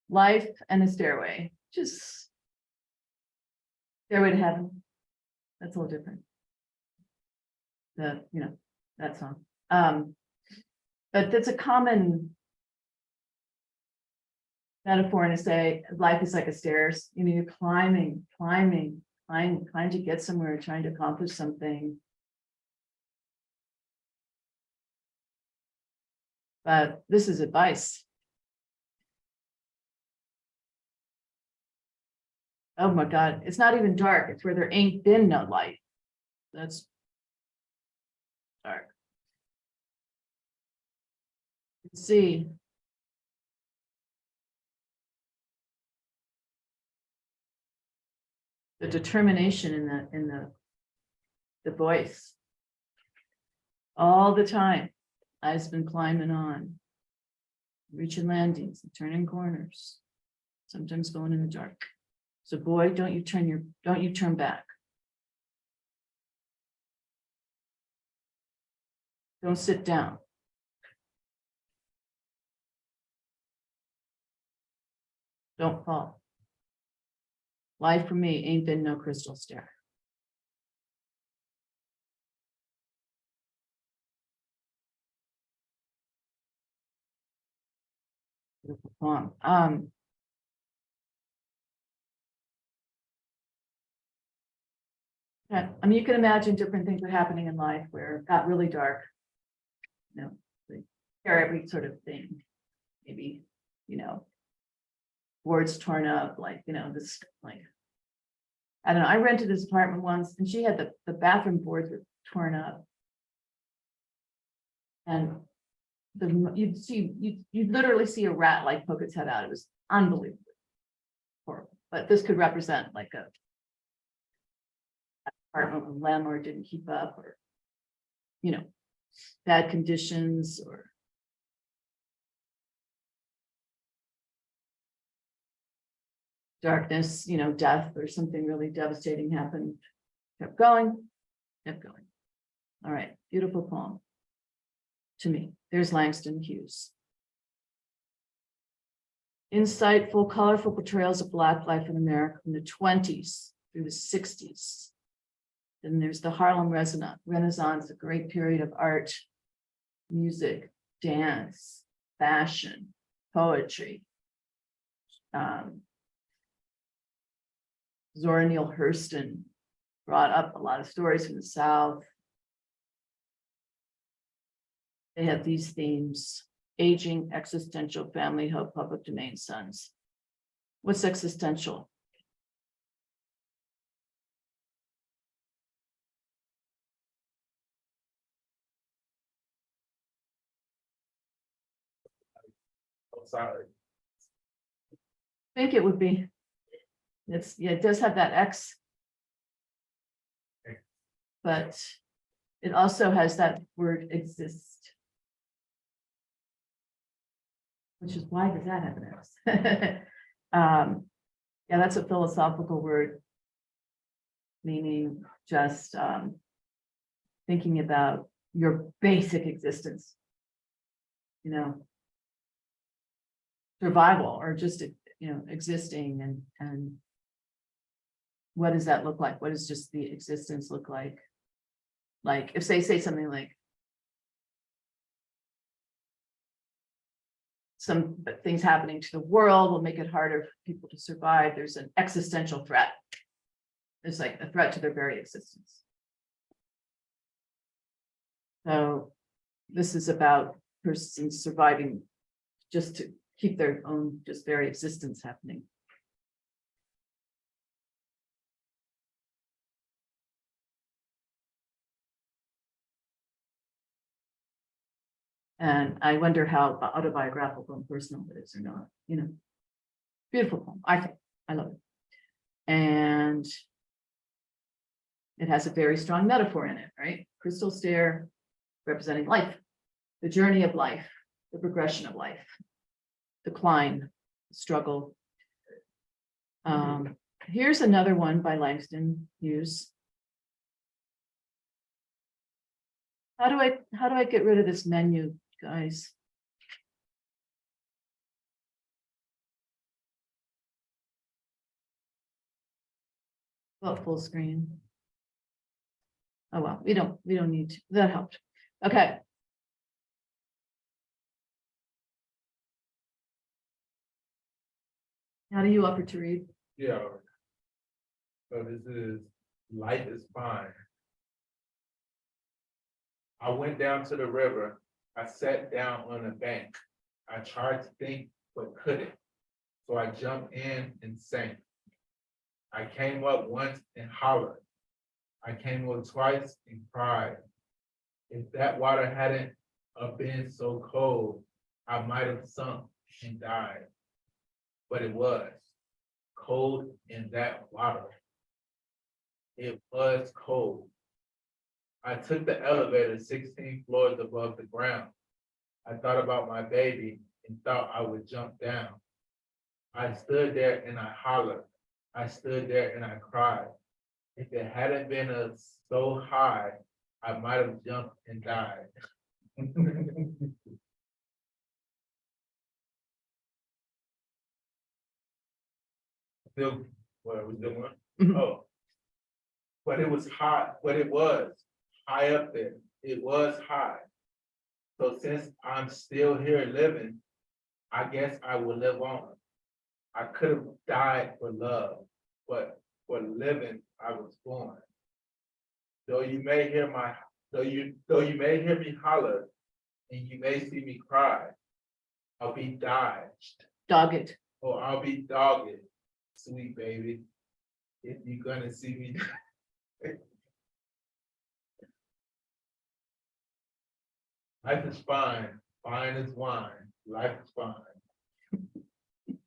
Life and a stairway, just. Stairway to heaven. That's a little different. That song. But that's a common metaphor to say life is like a stairs. You're climbing, trying to get somewhere, trying to accomplish something. But this is advice. Oh my God, it's not even dark. It's where there ain't been no light. That's dark. Let's see. The determination in the voice. All the time, I've been climbing on, reaching landings and turning corners, sometimes going in the dark. So boy, don't you turn back. Don't sit down. Don't fall. Life for me ain't been no crystal stair. Beautiful poem. Yeah, I mean, you can imagine different things are happening in life where it got really dark. They share every sort of thing. Maybe, boards torn up, this, I don't know. I rented this apartment once and she had the bathroom boards were torn up. And you'd literally see a rat like poke its head out. It was unbelievable. Horrible. But this could represent like a apartment when the landlord didn't keep up, or bad conditions, or darkness, death, or something really devastating happened. Kept going. All right, beautiful poem. To me, there's Langston Hughes. Insightful, colorful portrayals of Black life in America from the 1920s through the 1960s. Then there's the Harlem Renaissance, a great period of art, music, dance, fashion, poetry. Zora Neale Hurston brought up a lot of stories from the South. They have these themes: aging, existential, family, hope, public domain, sons. What's existential? I'm sorry. I think it would be. It does have that X. But it also has that word exist. Which is, why does that have an X? Yeah, that's a philosophical word. Meaning just thinking about your basic existence. Survival, or just existing, and what does that look like? What does just the existence look like? Like if they say something like some things happening to the world will make it harder for people to survive, there's an existential threat. There's like a threat to their very existence. So this is about persons surviving just to keep their own just very existence happening. And I wonder how autobiographical and personal it is or not, Beautiful poem, I think. I love it. And It has a very strong metaphor in it, right? Crystal stair representing life, the journey of life, the progression of life, the climb, struggle. Here's another one by Langston Hughes. How do I get rid of this menu, guys? Well, full screen. Oh, well, we don't need to, that helped. Okay. How do you offer to read? Yeah. So this is, life is fine. I went down to the river. I sat down on a bank. I tried to think, but couldn't. So I jumped in and sank. I came up once and hollered. I came up twice and cried. If that water hadn't been so cold, I might have sunk and died. But it was cold in that water. It was cold. I took the elevator 16 floors above the ground. I thought about my baby and thought I would jump down. I stood there and I hollered. I stood there and I cried. If it hadn't been so high, I might have jumped and died. Still, what are we doing? Oh. But it was hot, but it was high up there. It was high. So since I'm still here living, I guess I will live on. I could have died for love, but for living, I was born. Though you may hear me holler, and you may see me cry, I'll be dodged, Dogged. or I'll be dogged, sweet baby, if you're gonna see me. Life is fine, fine as wine, life is fine.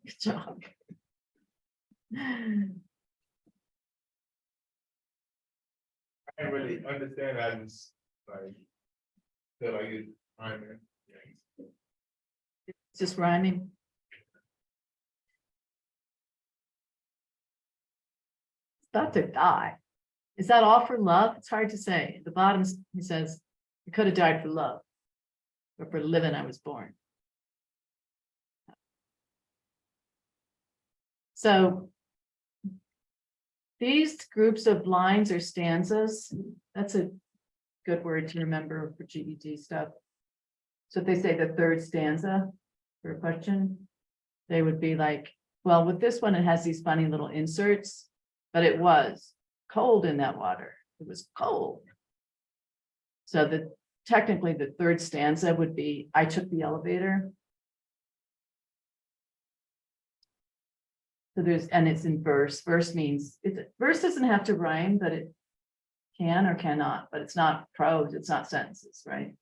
Good job. I didn't really understand, I just like, feel like it's fine. It's just rhyming. It's about to die. Is that all for love? It's hard to say. At the bottom, he says, you could have died for love, but for living, I was born. So these groups of lines or stanzas, that's a good word to remember for GED stuff. So if they say the third stanza for a question, they would be like, well, with this one, it has these funny little inserts, but it was cold in that water. It was cold. So technically the third stanza would be, I took the elevator. So and it's in verse. Verse means, verse doesn't have to rhyme, but it can or cannot, but it's not prose, it's not sentences, right?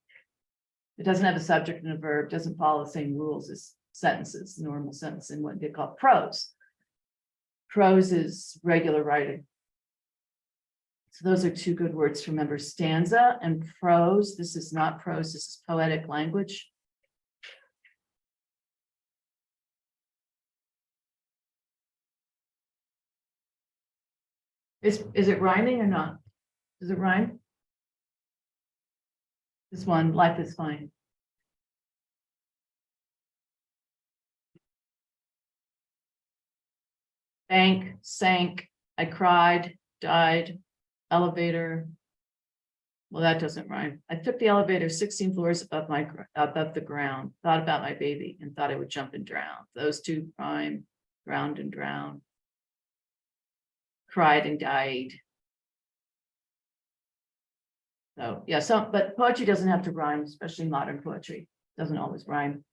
It doesn't have a subject and a verb, doesn't follow the same rules as sentences, normal sentence in what they call prose. Prose is regular writing. So those are two good words to remember, stanza and prose. This is not prose, this is poetic language. Is it rhyming or not? Does it rhyme? This one, life is fine. Bank, sank, I cried, died, elevator. Well, that doesn't rhyme. I took the elevator 16 floors above the ground, thought about my baby and thought I would jump and drown. Those two rhyme, drowned and drown. Cried and died. So yeah, but poetry doesn't have to rhyme, especially modern poetry. Doesn't always rhyme.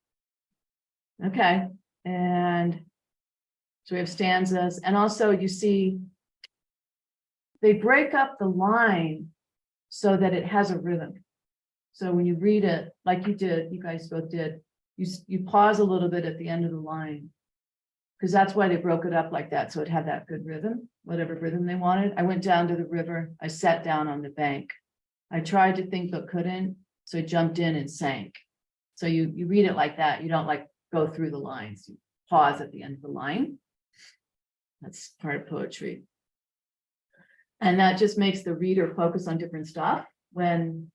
Okay, and so we have stanzas, and also you see they break up the line so that it has a rhythm. So when you read it, like you did, you guys both did, you pause a little bit at the end of the line, Because that's why they broke it up like that, so it had that good rhythm, whatever rhythm they wanted. I went down to the river, I sat down on the bank. I tried to think but couldn't, so I jumped in and sank. So you read it like that, you don't like go through the lines, you pause at the end of the line. That's part of poetry. And that just makes the reader focus on different stuff when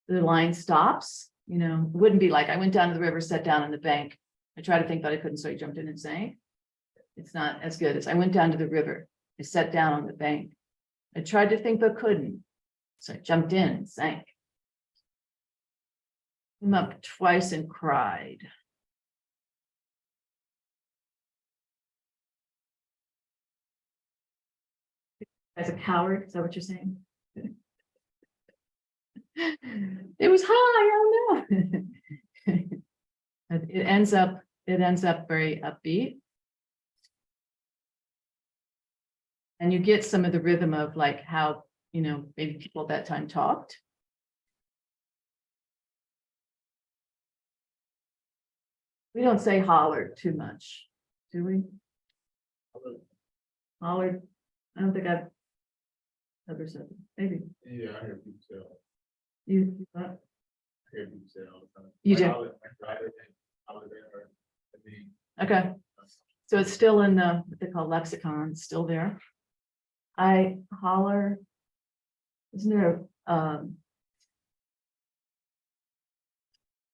the line stops. You know, it wouldn't be like, I went down to the river, sat down on the bank. I tried to think, but I couldn't, so I jumped in and sank. It's not as good as I went down to the river. I sat down on the bank. I tried to think, but couldn't. So I jumped in and sank. Came up twice and cried. As a coward, is that what you're saying? It was high, oh no. It ends up very upbeat. And you get some of the rhythm of like how, you know, maybe people at that time talked. We don't say hollered too much, do we? Hollered, I don't think I've ever said, it. Maybe Yeah, I hear people say, you, I hear people say all the time. You do? okay. So it's still in the, what they call lexicon, it's still there. I holler. Isn't there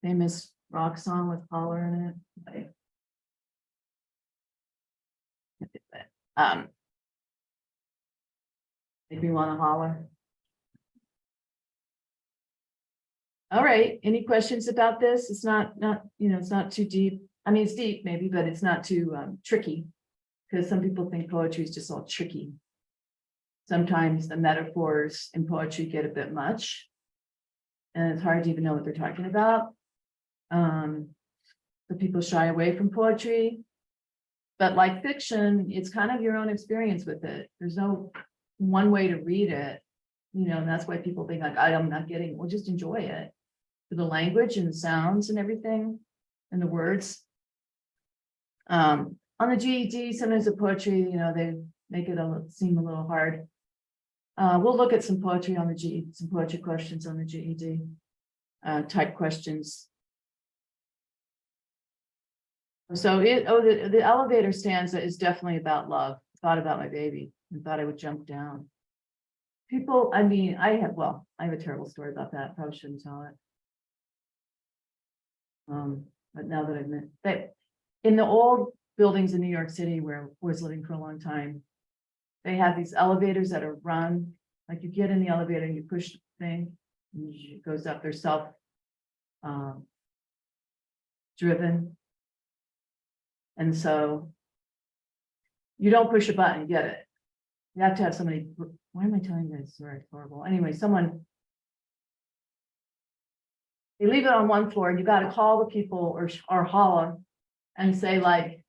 famous rock song with holler in it? If you want to holler. All right, any questions about this? It's not, you know, it's not too deep. I mean, it's deep maybe, but it's not too tricky. Because some people think poetry is just all tricky. Sometimes the metaphors in poetry get a bit much. And it's hard to even know what they're talking about. So people shy away from poetry. But like fiction, it's kind of your own experience with it. There's no one way to read it. You know, and that's why people think like, I'm not getting, well, just enjoy it. For the language and the sounds and everything and the words. On the GED, sometimes the poetry, you know, they make it seem a little hard. We'll look at some poetry on the GED, some poetry questions on the GED type questions. So the elevator stanza is definitely about love. Thought about my baby and thought I would jump down. People, I mean, I have a terrible story about that. Probably shouldn't tell it. But now that I've met that in the old buildings in New York City where I was living for a long time, they have these elevators that are run, like you get in the elevator and you push the thing, and it goes up, they're self driven. And so you don't push a button, you get it. You have to have somebody, why am I telling you this story? It's horrible. Anyway, they leave it on one floor and you got to call the people or holler and say like,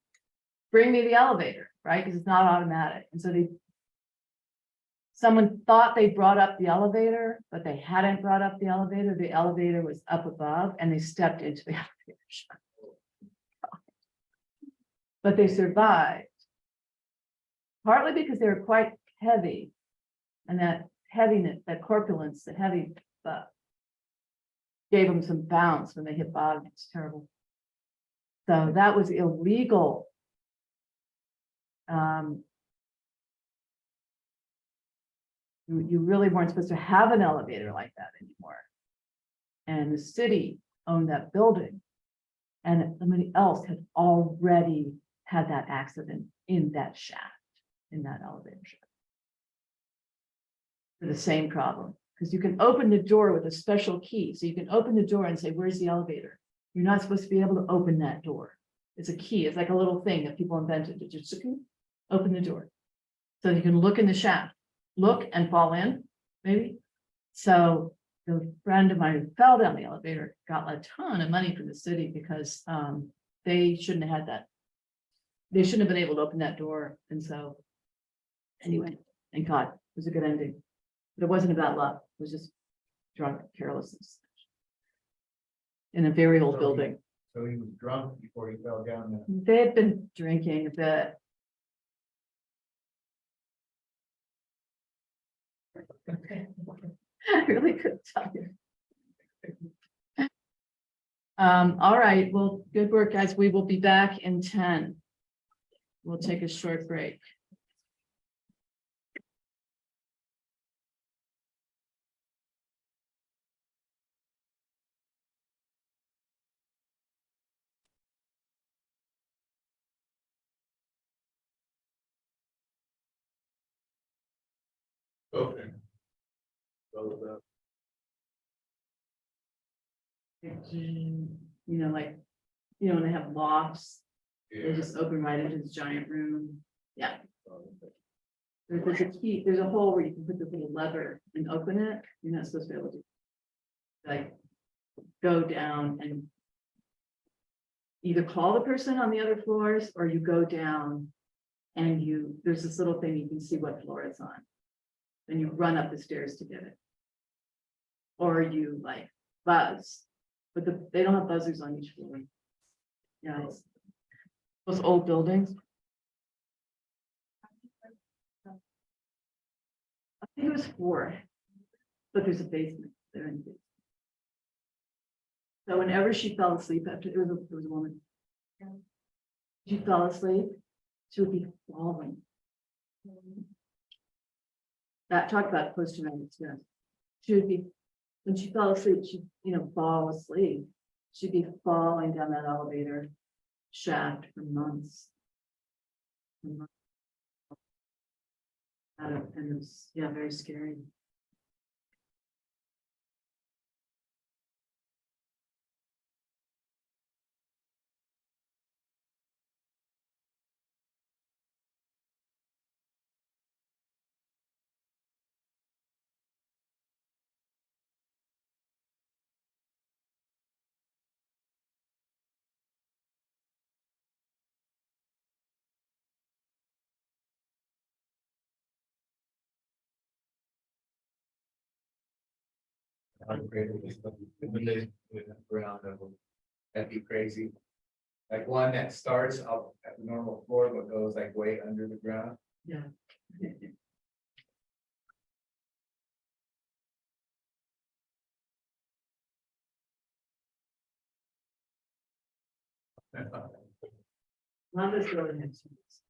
bring me the elevator, right? Because it's not automatic. And so someone thought they brought up the elevator, but they hadn't brought up the elevator. The elevator was up above and they stepped into the elevator shaft. But they survived. Partly because they were quite heavy. And that heaviness, that corpulence, the heavy stuff gave them some bounce when they hit bottom. It's terrible. So that was illegal. You really weren't supposed to have an elevator like that anymore. And the city owned that building. And somebody else had already had that accident in that shaft, in that elevator shaft. For the same problem, because you can open the door with a special key. So you can open the door and say, where's the elevator? You're not supposed to be able to open that door. It's a key. It's like a little thing that people invented to just open the door. So you can look in the shaft, look and fall in, maybe. So the friend of mine who fell down the elevator got a ton of money from the city because they shouldn't have had that. They shouldn't have been able to open that door. And so anyway, thank God, it was a good ending. But it wasn't about love. It was just drunk carelessness in a very old building. So he was drunk before he fell down the. They had been drinking a bit. I really couldn't tell you. All right, well, good work, guys. We will be back in 10. We'll take a short break. Okay. So, You know, like, you know, when they have lofts, they just open right into this giant room. Yeah. There's a key, there's a hole where you can put the little lever and open it. You're not supposed to be able to. Like, go down and. Either call the person on the other floors or you go down. And there's this little thing, you can see what floor it's on. Then you run up the stairs to get it. Or you like buzz, but they don't have buzzers on each floor. Yeah, it's those old buildings. I think it was 4, but there's a basement there. So whenever she fell asleep after, there was a woman. She fell asleep, she would be falling. That talk about post-traumatic stress. She would be, when she fell asleep, she'd, fall asleep. She'd be falling down that elevator shaft for months. And it was, yeah, very scary. Ground level. That'd be crazy. Like one that starts up at the normal floor, but goes like way under the ground. Yeah. Not this really makes sense.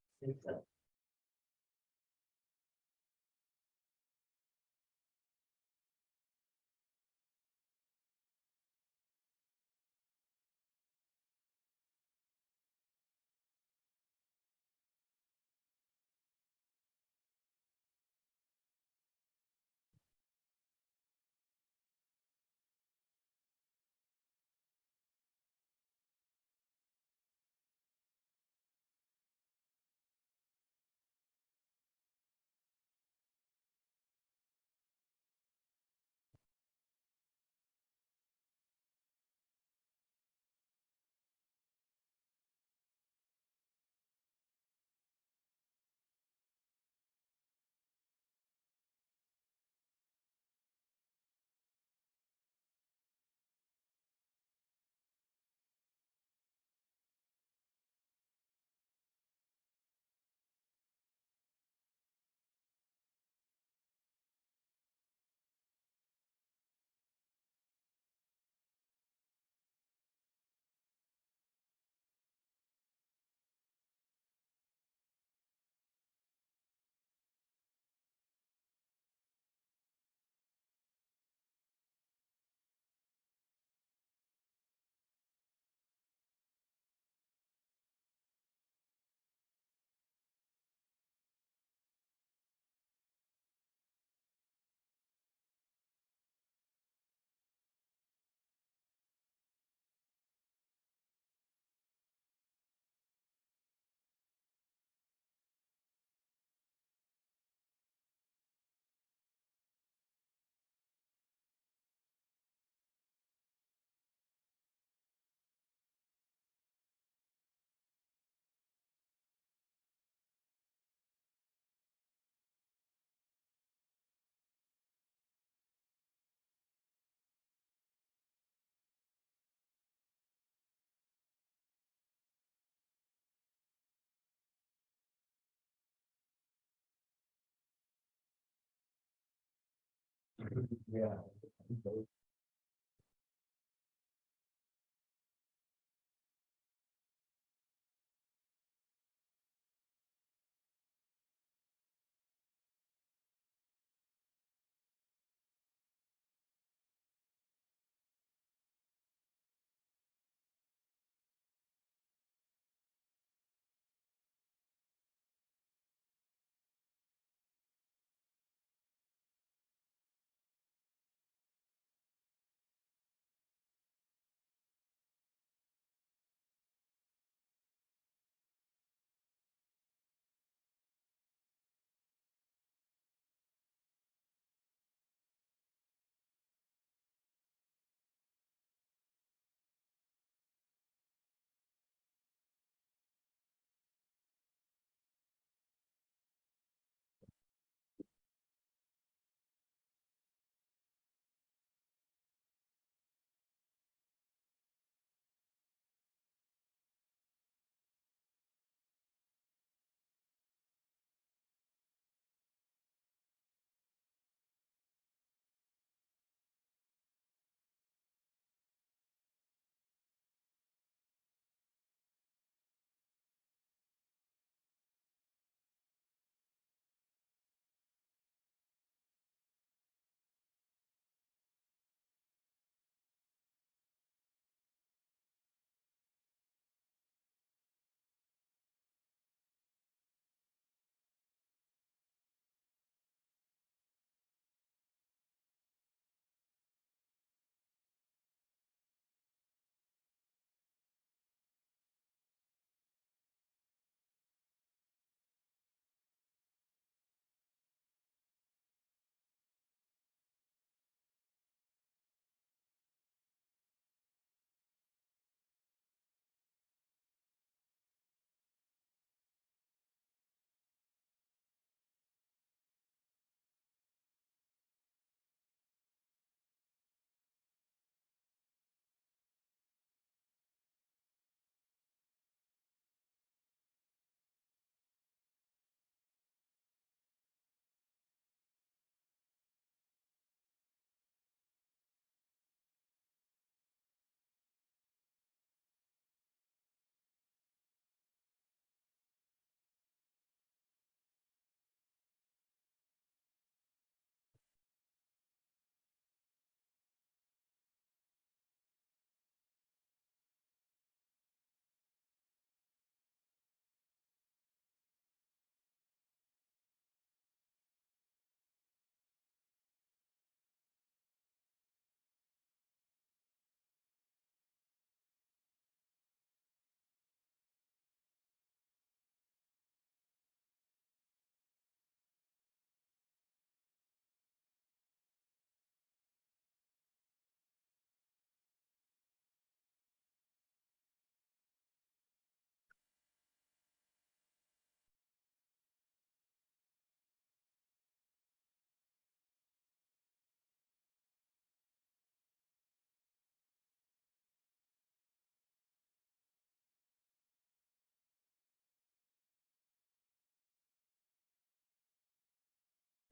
Yeah.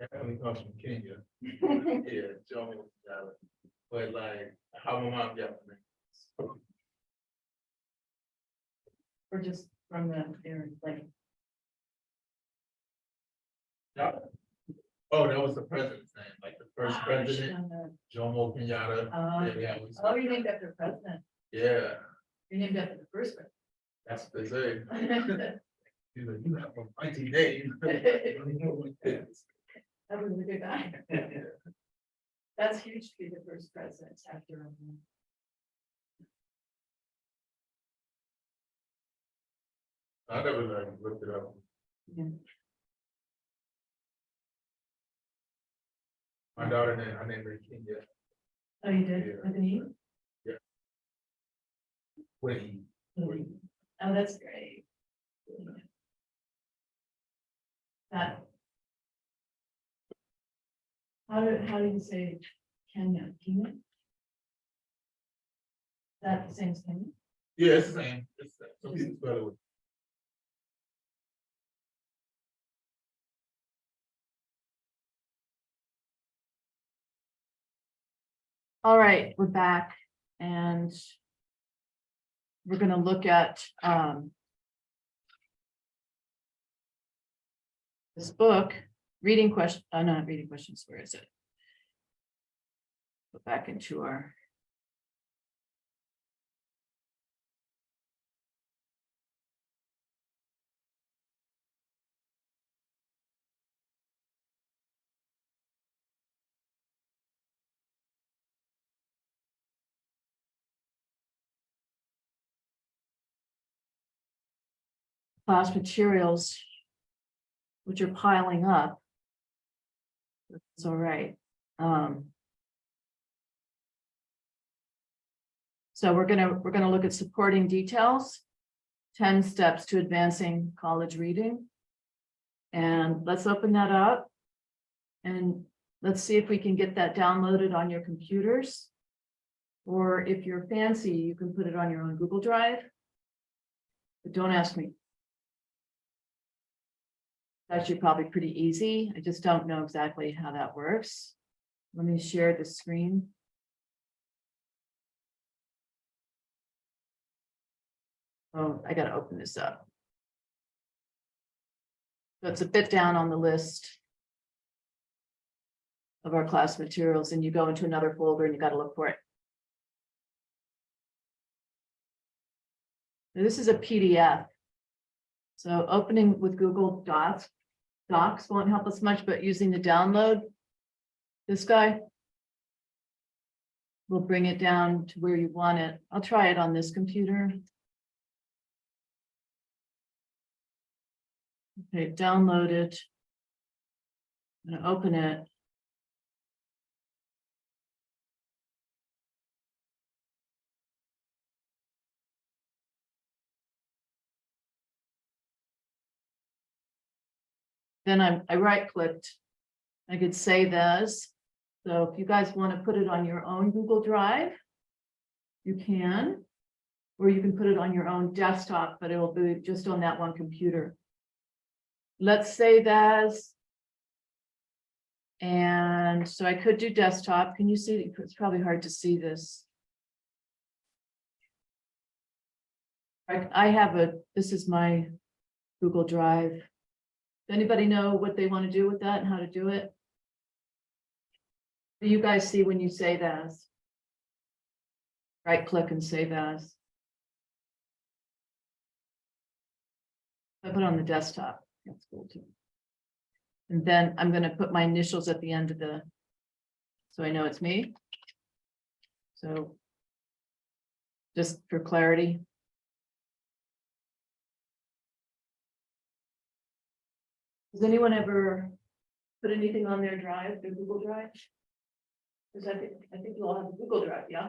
That only comes from Kenya. Yeah, Jomo Kenyatta. But like, how my mom got me. Or just from the, area, like, Yeah. Oh, that was the president's name, like the first president, on the- Jomo Kenyatta. Oh. Yeah, Oh, you named after the president. yeah, You named after the first that's what they say. president. He's like, you have a mighty name. That was a good guy. That's huge to be the first president after. I never like looked it up. Yeah. My daughter named, I named her Kenya. Oh, you did, Yeah. with an E? Wait, Oh, that's great. That. How do you say Kenya? Kenya? That the same as Kenya? yeah, it's the same. It's the same. Some people spell it with All right, we're back and we're gonna look at this book, reading question, not reading questions, where is it? Go back into our. Class materials, which are piling up. It's all right. So we're gonna look at supporting details, 10 steps to advancing college reading. And let's open that up. And let's see if we can get that downloaded on your computers. Or if you're fancy, you can put it on your own Google Drive. But don't ask me. That's actually probably pretty easy. I just don't know exactly how that works. Let me share the screen. Oh, I gotta open this up. So it's a bit down on the list of our class materials, and you go into another folder and you gotta look for it. Now, this is a PDF. So opening with Google Docs won't help us much, but using the download, this guy will bring it down to where you want it. I'll try it on this computer. Okay, download it. I'm gonna open it. Then I right-clicked. I could save as. So if you guys want to put it on your own Google Drive, you can. Or you can put it on your own desktop, but it will be just on that one computer. Let's save as. And so I could do desktop. Can you see? It's probably hard to see this. I have this is my Google Drive. Does anybody know what they want to do with that and how to do it? Do you guys see when you save as? Right click and save as. I put it on the desktop. That's cool too. And then I'm going to put my initials at the end of so I know it's me. So just for clarity. Does anyone ever put anything on their drive, their Google Drive? Because I think you all have a Google Drive, yeah?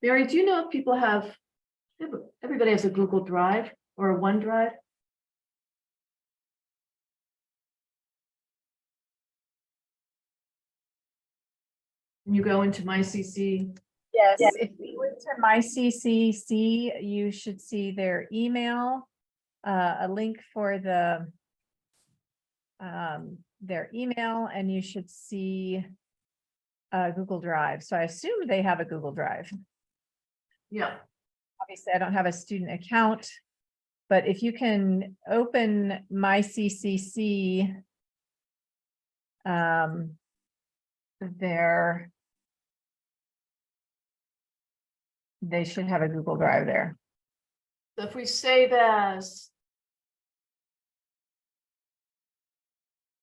Mary, do you know if people have, everybody has a Google Drive or a OneDrive? When you go into my CC, Yes, if you went to my CCC, you should see their email, a link for their email, and you should see Google Drive. So I assume they have a Google Drive. yeah, Obviously, I don't have a student account, but if you can open my CCC, they should have a Google Drive there. so if we save as,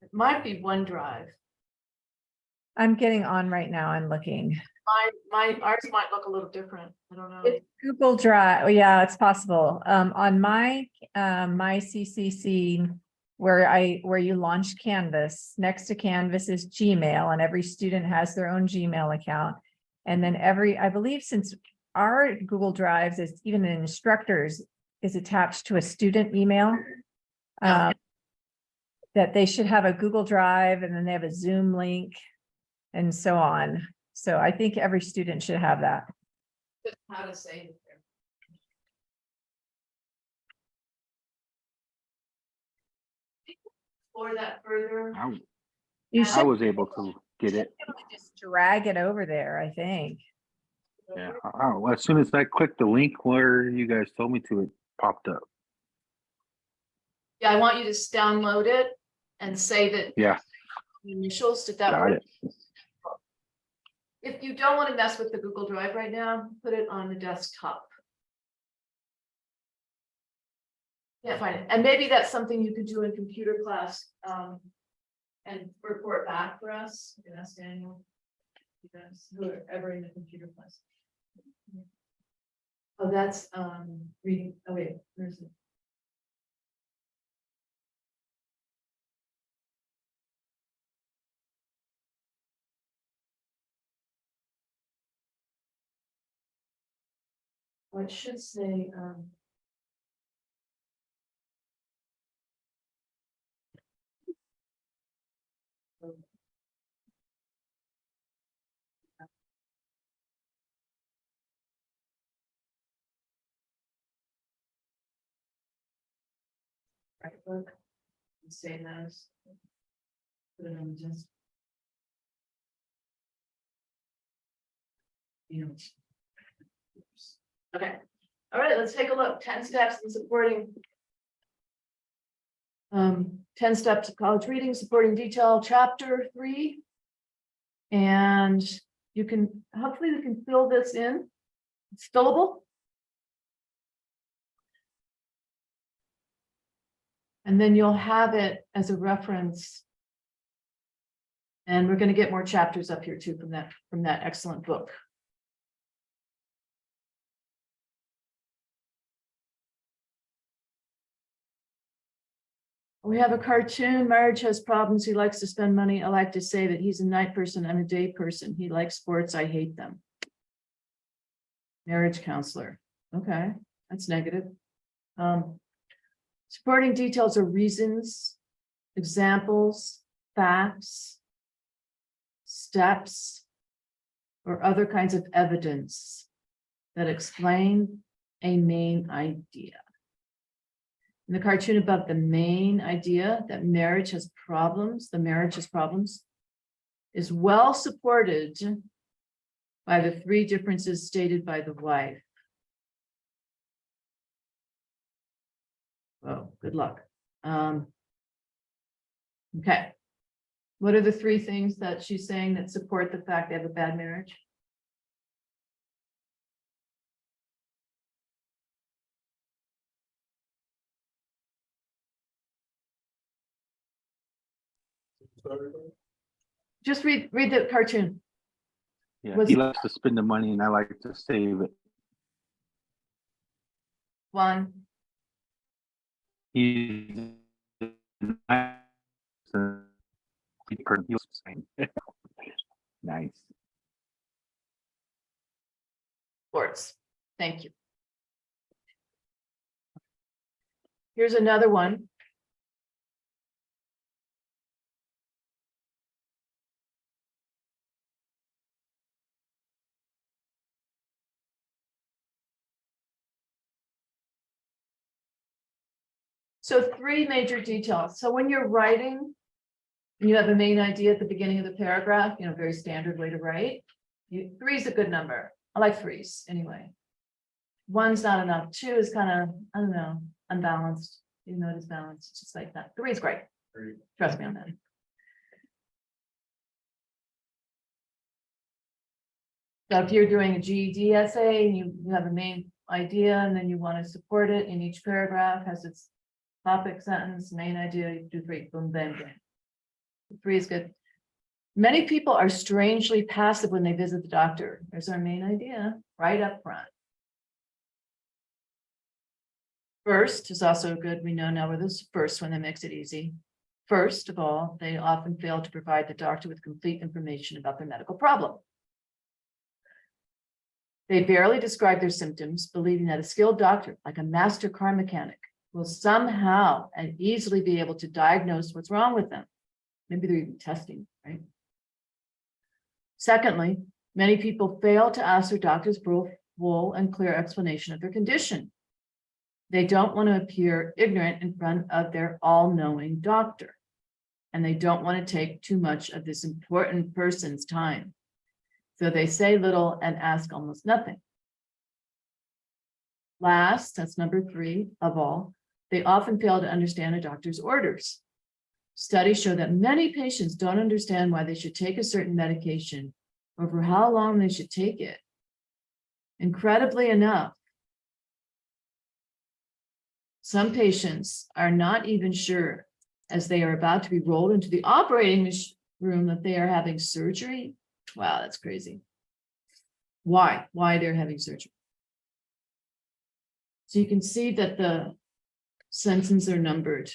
it might be OneDrive. I'm getting on right now and looking. Ours might look a little different. I don't know. It's Google Drive. Oh, yeah, it's possible. On my CCC, where you launch Canvas, next to Canvas is Gmail, and every student has their own Gmail account. And then I believe since our Google Drives is even an instructor's is attached to a student email, that they should have a Google Drive, and then they have a Zoom link and so on. So I think every student should have that. How to say it there. Explore that further. You I should, was able to get it. Just drag it over there, I think. Yeah. Oh, as soon as I clicked the link where you guys told me to, it popped up. Yeah, I want you to just download it and save it. Yeah, Initials, did that got work? it. If you don't want to mess with the Google Drive right now, put it on the desktop. Yeah, fine. And maybe that's something you could do in computer class, and report back for us. You can ask Daniel. You guys, who are ever in the computer class. Oh, that's, reading, oh wait, where's it? Oh, it should say, right, look, and say those. Put it on just. You know. Okay, all right, let's take a look. 10 steps in supporting. 10 steps of college reading, supporting detail, chapter 3. And you can, hopefully we can fill this in. It's fillable. And then you'll have it as a reference. And we're going to get more chapters up here too from that excellent book. We have a cartoon. Marriage has problems. He likes to spend money. I like to say that he's a night person. I'm a day person. He likes sports. I hate them. Marriage counselor. Okay, that's negative. Supporting details are reasons, examples, facts, steps, or other kinds of evidence that explain a main idea. In the cartoon about the main idea that marriage has problems, is well supported by the 3 differences stated by the wife. Oh, good luck. Okay. What are the 3 things that she's saying that support the fact they have a bad marriage? Just read the cartoon. Yeah, Was- he likes to spend the money and I like to save it. 1. He's nice. Sports. Thank you. Here's another one. So 3 major details. So when you're writing, and you have a main idea at the beginning of the paragraph, very standard way to write. 3 is a good number. I like 3s anyway. 1's not enough. 2 is kind of, I don't know, unbalanced. Even though it is balanced, it's just like that. 3 is great. Trust me on that. So if you're doing a GED essay and you have a main idea and then you want to support it in each paragraph, has its topic, sentence, main idea, you do 3, boom, bang, bang. 3 is good. Many people are strangely passive when they visit the doctor. There's our main idea right up front. First is also good. We know now where this first one that makes it easy. First of all, they often fail to provide the doctor with complete information about their medical problem. They barely describe their symptoms, believing that a skilled doctor, like a master car mechanic, will somehow and easily be able to diagnose what's wrong with them. Maybe they're even testing, right? Secondly, many people fail to ask their doctors for full and clear explanation of their condition. They don't want to appear ignorant in front of their all-knowing doctor. and they don't want to take too much of this important person's time. So they say little and ask almost nothing. Last, that's number 3 of all, they often fail to understand a doctor's orders. Studies show that many patients don't understand why they should take a certain medication or for how long they should take it. Incredibly enough, some patients are not even sure as they are about to be rolled into the operating room that they are having surgery. Wow, that's crazy. Why they're having surgery? So you can see that the sentences are numbered.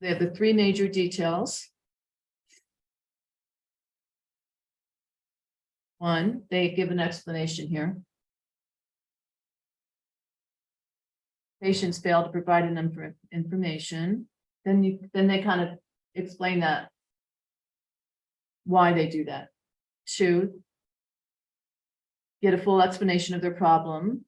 They have the 3 major details. 1, they give an explanation here. Patients fail to provide enough information. Then they kind of explain that, why they do that. 2, get a full explanation of their problem.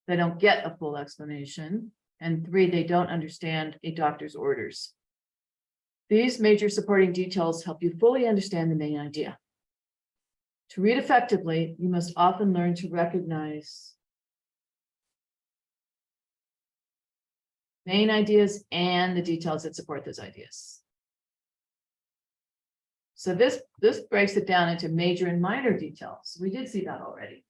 They don't get a full explanation. And 3, they don't understand a doctor's orders. These major supporting details help you fully understand the main idea. To read effectively, you must often learn to recognize main ideas and the details that support those ideas. So this breaks it down into major and minor details. We did see that already.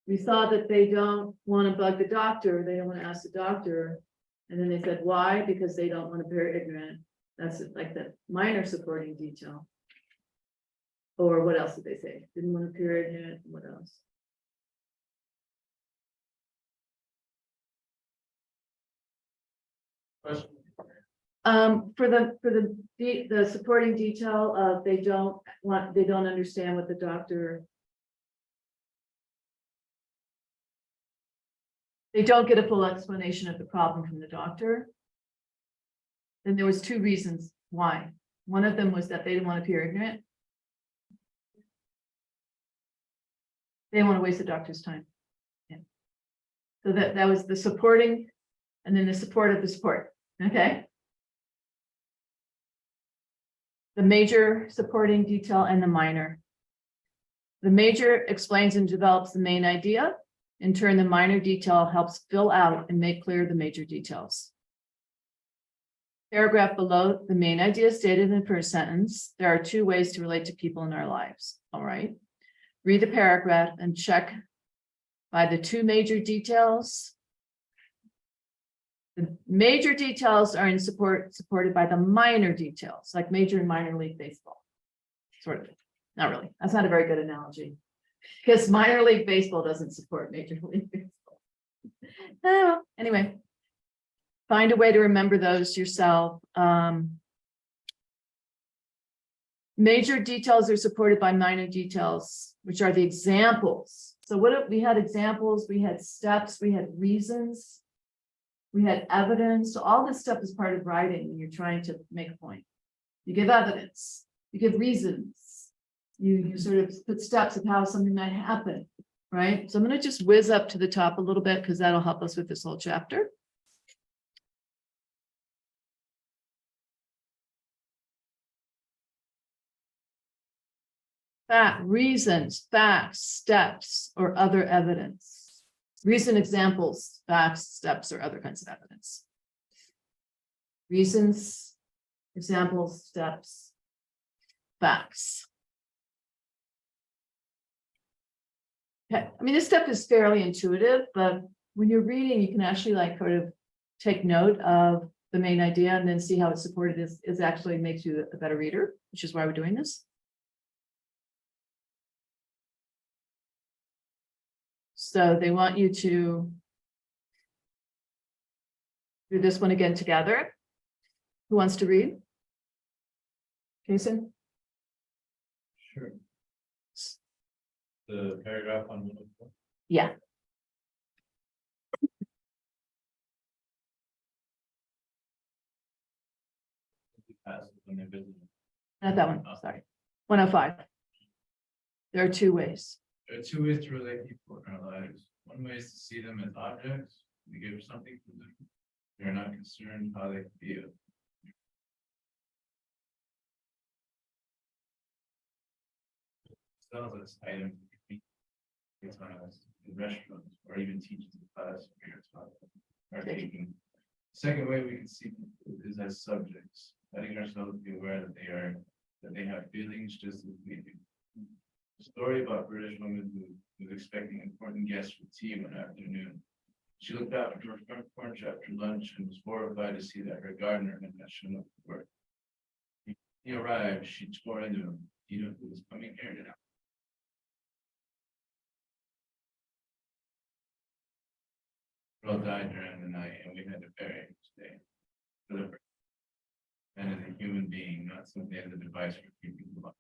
We saw that they don't want to bug the doctor. They don't want to ask the doctor. And then they said, why? Because they don't want to appear ignorant. That's like the minor supporting detail. Or what else did they say? Didn't want to appear ignorant. What else? Question. For the supporting detail of they don't understand what the doctor. They don't get a full explanation of the problem from the doctor. Then there was 2 reasons why. One of them was that they didn't want to appear ignorant. They didn't want to waste the doctor's time. Yeah. So that was the supporting, and then the support of the support. Okay. The major supporting detail and the minor. The major explains and develops the main idea. In turn, the minor detail helps fill out and make clear the major details. Paragraph below, the main idea stated in the first sentence. There are 2 ways to relate to people in our lives. All right. Read the paragraph and check by the 2 major details. The major details are supported by the minor details, like major and minor league baseball. Sort of. Not really. That's not a very good analogy. Because minor league baseball doesn't support major league baseball. Oh, anyway, find a way to remember those yourself. Major details are supported by minor details, which are the examples. So what if we had examples, we had steps, we had reasons, we had evidence. So all this stuff is part of writing when you're trying to make a point. You give evidence, you give reasons. You sort of put steps of how something might happen, right? So I'm going to just whiz up to the top a little bit because that'll help us with this whole chapter. Reasons, facts, steps, or other evidence. Reason, examples, facts, steps, or other kinds of evidence. Reasons, examples, steps, facts. Okay, I mean, this stuff is fairly intuitive, but when you're reading, you can actually like sort of take note of the main idea and then see how it's supported is actually makes you a better reader, which is why we're doing this. So they want you to do this one again together. Who wants to read? Jason? Sure. The paragraph on 104. Yeah. When they visit. Not that one, sorry. 105. There are 2 ways. There are 2 ways to relate people in our lives. One way is to see them as objects, to give something to them. They're not concerned how they feel. Sells us items. It's on us in restaurants or even teachers in class. Are taking. Second way we can see people is as subjects, letting ourselves be aware that they have feelings just as we do. A story about a British woman who was expecting important guests for tea one afternoon. She looked out for her front porch after lunch and was horrified to see that her gardener had not shown up for work. He arrived, she tore into him, you know who was coming here now. Girl died during the night and we had to bury him today. For the and as a human being, not something as a device for keeping alive.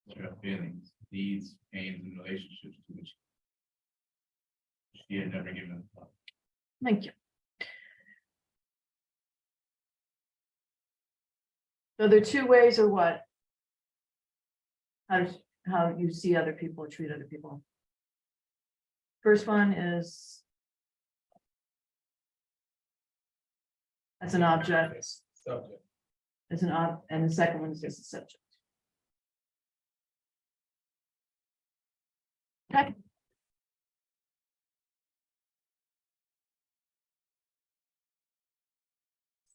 There are feelings, needs, pains, and relationships to which she had never given a thought. Thank you. So there are two ways or what? How you see other people or treat other people. First one is as an object, Subject. as an and the second one is as a subject. Okay.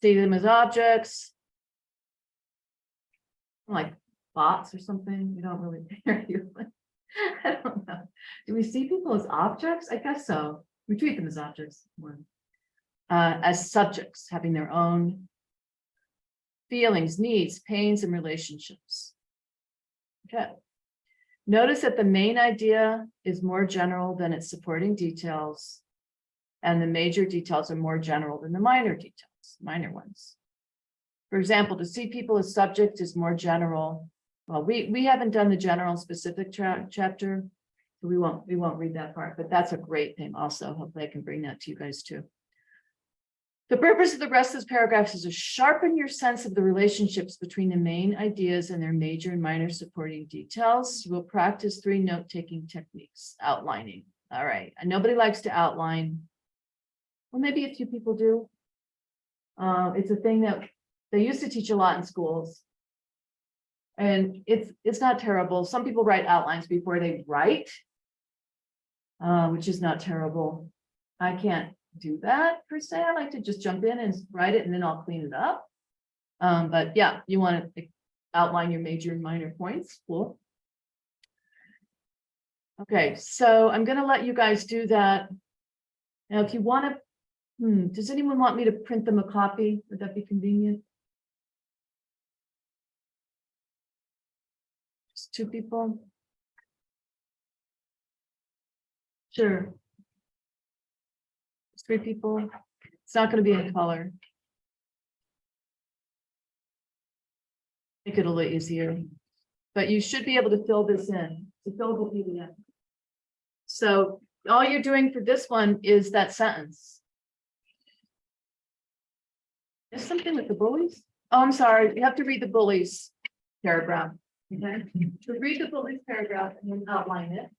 See them as objects. Like bots or something, you don't really hear you. I don't know. Do we see people as objects? I guess so. We treat them as objects more. As subjects, having their own feelings, needs, pains, and relationships. Okay. Notice that the main idea is more general than its supporting details, and the major details are more general than the minor details, minor ones. For example, to see people as subjects is more general. Well, we haven't done the general and specific chapter, so we won't read that part, but that's a great thing also. Hopefully I can bring that to you guys too. The purpose of the rest of this paragraph is to sharpen your sense of the relationships between the main ideas and their major and minor supporting details. You will practice 3 note-taking techniques. Outlining. All right. And nobody likes to outline. Well, maybe a few people do. It's a thing that they used to teach a lot in schools. And it's not terrible. Some people write outlines before they write, which is not terrible. I can't do that per se. I like to just jump in and write it and then I'll clean it up. But yeah, you want to outline your major and minor points. Cool. Okay, so I'm going to let you guys do that. Now, if you want to, does anyone want me to print them a copy? Would that be convenient? Just 2 people? Sure. 3 people. It's not going to be in color. Make it a little easier. But you should be able to fill this in. It's a fillable PDF. So all you're doing for this one is that sentence. There's something with the bullies. Oh, I'm sorry. You have to read the bullies paragraph. Okay. So read the bullies paragraph and then outline it.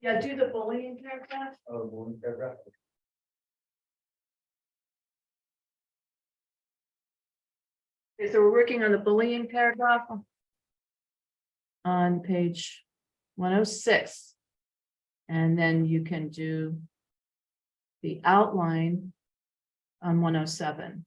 Yeah, do the bullying paragraph. Oh, one paragraph. Okay, so we're working on the bullying paragraph. On page 106. And then you can do. The outline. On 107.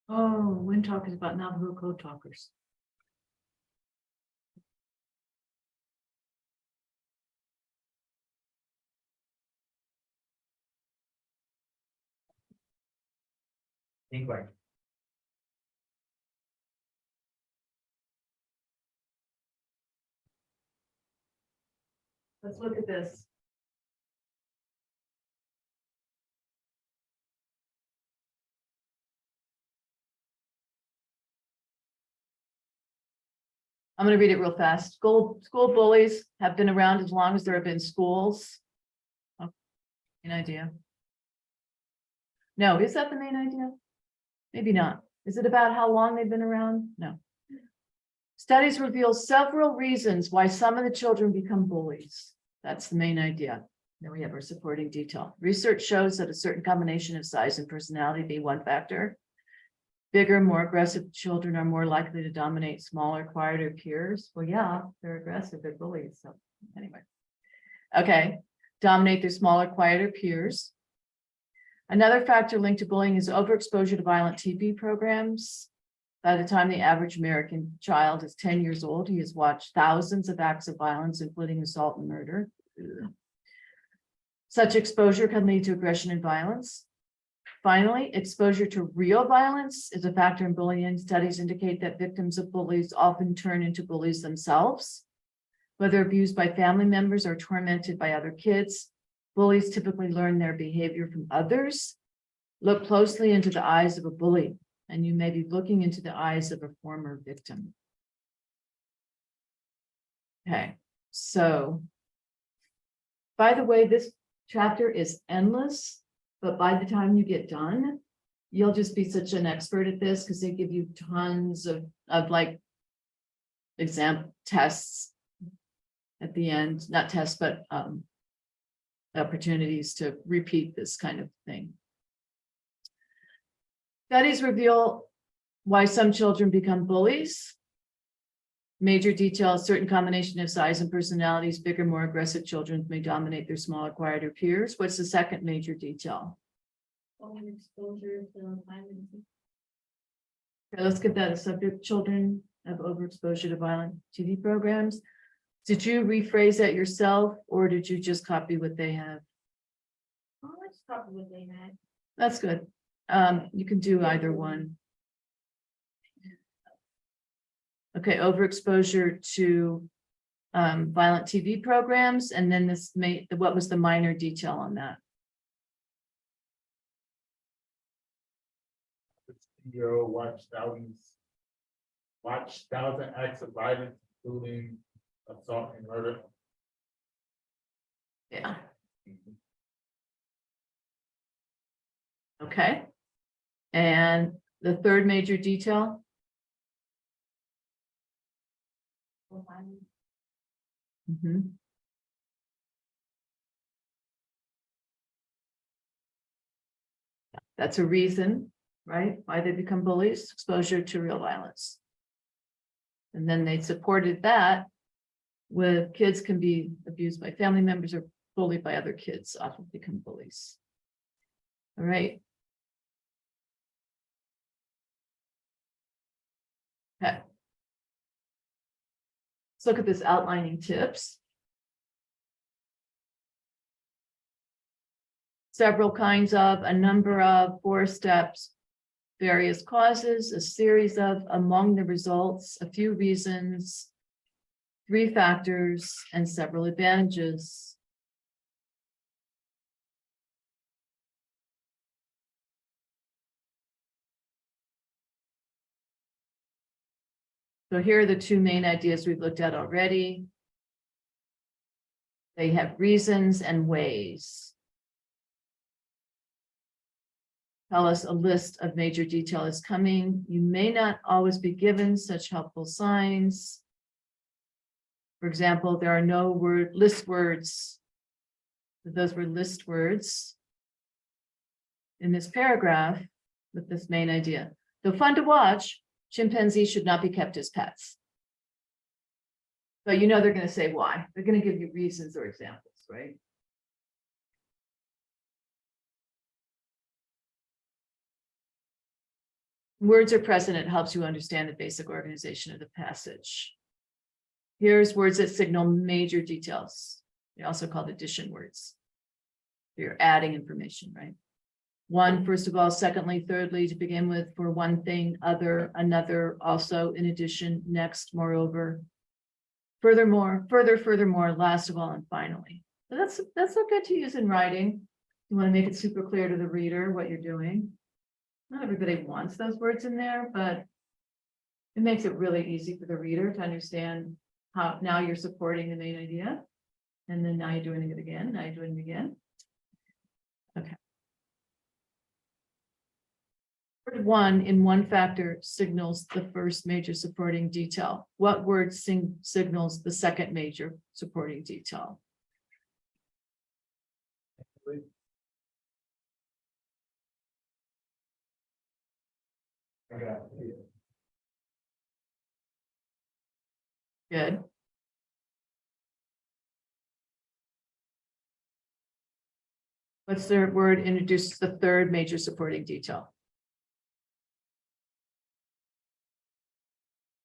Oh, Wind Talk is about Navajo code talkers. Think like, Let's look at this. I'm gonna read it real fast. School bullies have been around as long as there have been schools. Oh, Main idea. No, is that the main idea? Maybe not. Is it about how long they've been around? No. Studies reveal several reasons why some of the children become bullies. That's the main idea. Then we have our supporting detail. Research shows that a certain combination of size and personality be one factor. Bigger, more aggressive children are more likely to dominate smaller, quieter peers. Well, yeah, they're aggressive, they're bullies, so anyway. Okay, dominate their smaller, quieter peers. Another factor linked to bullying is overexposure to violent TV programs. By the time the average American child is 10 years old, he has watched thousands of acts of violence, including assault and murder. Such exposure can lead to aggression and violence. Finally, exposure to real violence is a factor in bullying. Studies indicate that victims of bullies often turn into bullies themselves. Whether abused by family members or tormented by other kids, bullies typically learn their behavior from others. Look closely into the eyes of a bully, and you may be looking into the eyes of a former victim. Okay, so by the way, this chapter is endless, but by the time you get done, you'll just be such an expert at this because they give you tons of like exam tests at the end, not tests, but opportunities to repeat this kind of thing. Studies reveal why some children become bullies. Major detail, certain combination of size and personalities, bigger, more aggressive children may dominate their smaller, quieter peers. What's the second major detail? Exposure to violence. Okay, let's give that a subject. Children have overexposure to violent TV programs. Did you rephrase that yourself or did you just copy what they have? Oh, that's probably what they had. That's good. You can do either one. Okay, overexposure to violent TV programs, and then what was the minor detail on that? CEO watched thousand acts of violence, including assault and murder. Yeah. Okay. And the third major detail? Mhm. That's a reason, right? Why they become bullies, exposure to real violence. And then they supported that with kids can be abused by family members or bullied by other kids, often become bullies. All right. Okay. Let's look at this outlining tips. Several kinds of, a number of, 4 steps, various causes, a series of, among the results, a few reasons, 3 factors, and several advantages. So here are the 2 main ideas we've looked at already. They have reasons and ways. Tell us a list of major detail is coming. You may not always be given such helpful signs. For example, there are no list words. Those were list words in this paragraph with this main idea. Though fun to watch, chimpanzees should not be kept as pets. But you know they're going to say why. They're going to give you reasons or examples, right? words are present, it helps you understand the basic organization of the passage. Here's words that signal major details. They're also called addition words. You're adding information, right? One, first of all, secondly, thirdly, to begin with, for one thing, other, another, also, in addition, next, moreover. Furthermore, further, furthermore, last of all, and finally. So that's so good to use in writing. You want to make it super clear to the reader what you're doing. Not everybody wants those words in there, but it makes it really easy for the reader to understand how now you're supporting the main idea. And then now you're doing it again, now you're doing it again. Okay. Word one in one factor signals the first major supporting detail. What word signals the second major supporting detail? Okay. Good. What's the word introduces the third major supporting detail?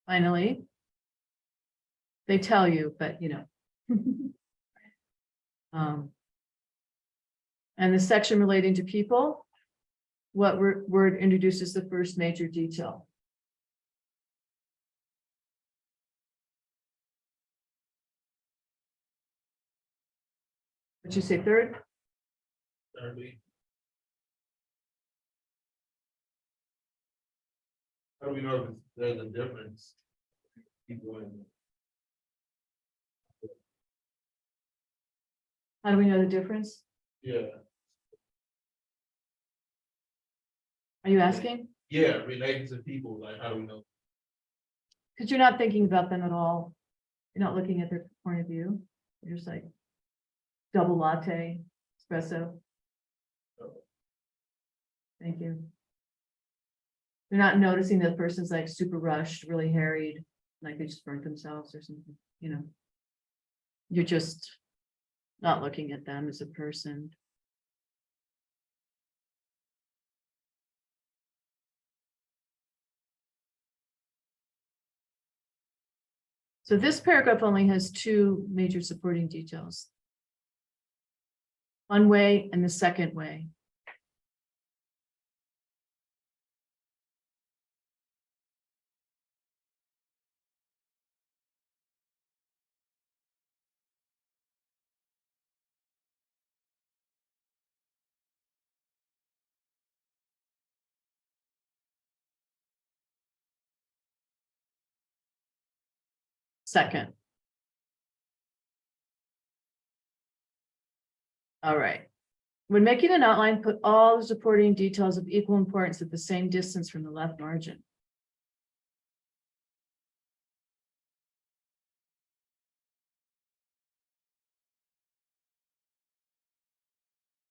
Finally. They tell you, but you know. And the section relating to people, what word introduces the first major detail? Would you say third? Thirdly. How do we know if there's a difference? People in. How do we know the difference? Yeah, Are you asking? yeah, relating to people, like, how do we know? Because you're not thinking about them at all. You're not looking at their point of view. You're just like double latte, espresso. Thank you. You're not noticing that the person's like super rushed, really harried, like they just burnt themselves or something, you know. You're just not looking at them as a person. So this paragraph only has two major supporting details. One way and the second way. Second. All right. When making an outline, put all the supporting details of equal importance at the same distance from the left margin.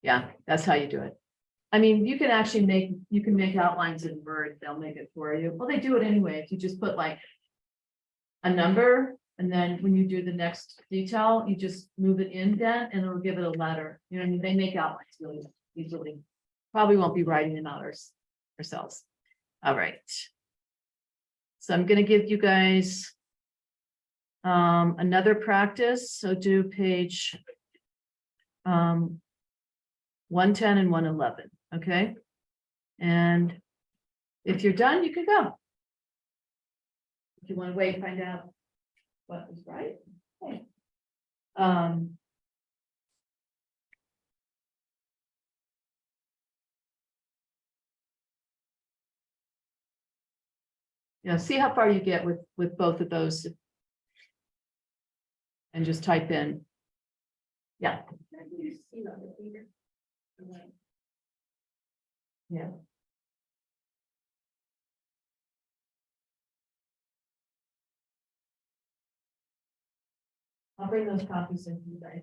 Yeah, that's how you do it. I mean, you can actually make outlines in Word, they'll make it for you. Well, they do it anyway. If you just put like a number, and then when you do the next detail, you just move it in then, and it'll give it a letter. You know, what I mean, they make outlines really easily. Probably won't be writing them out ourselves. All right. So I'm gonna give you guys another practice. So do page 110 and 111, okay? And if you're done, you can go. If you want to wait, find out what was right. Okay. You know, see how far you get with both of those. And just type in. Yeah. Yeah. I'll bring those copies in for you guys.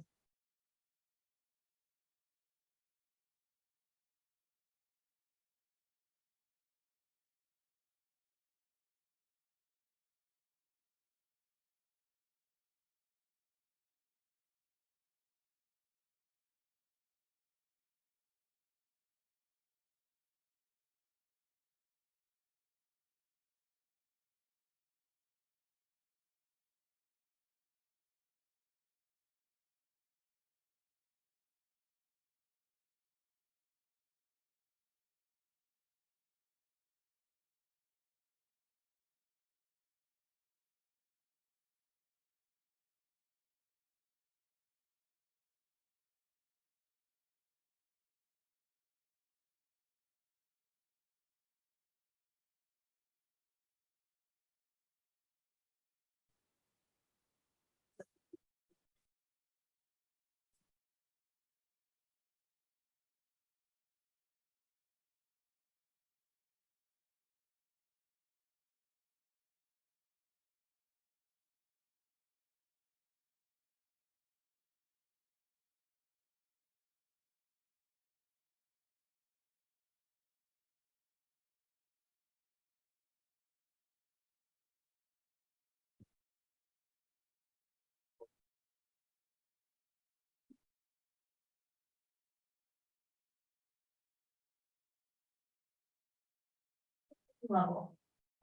level.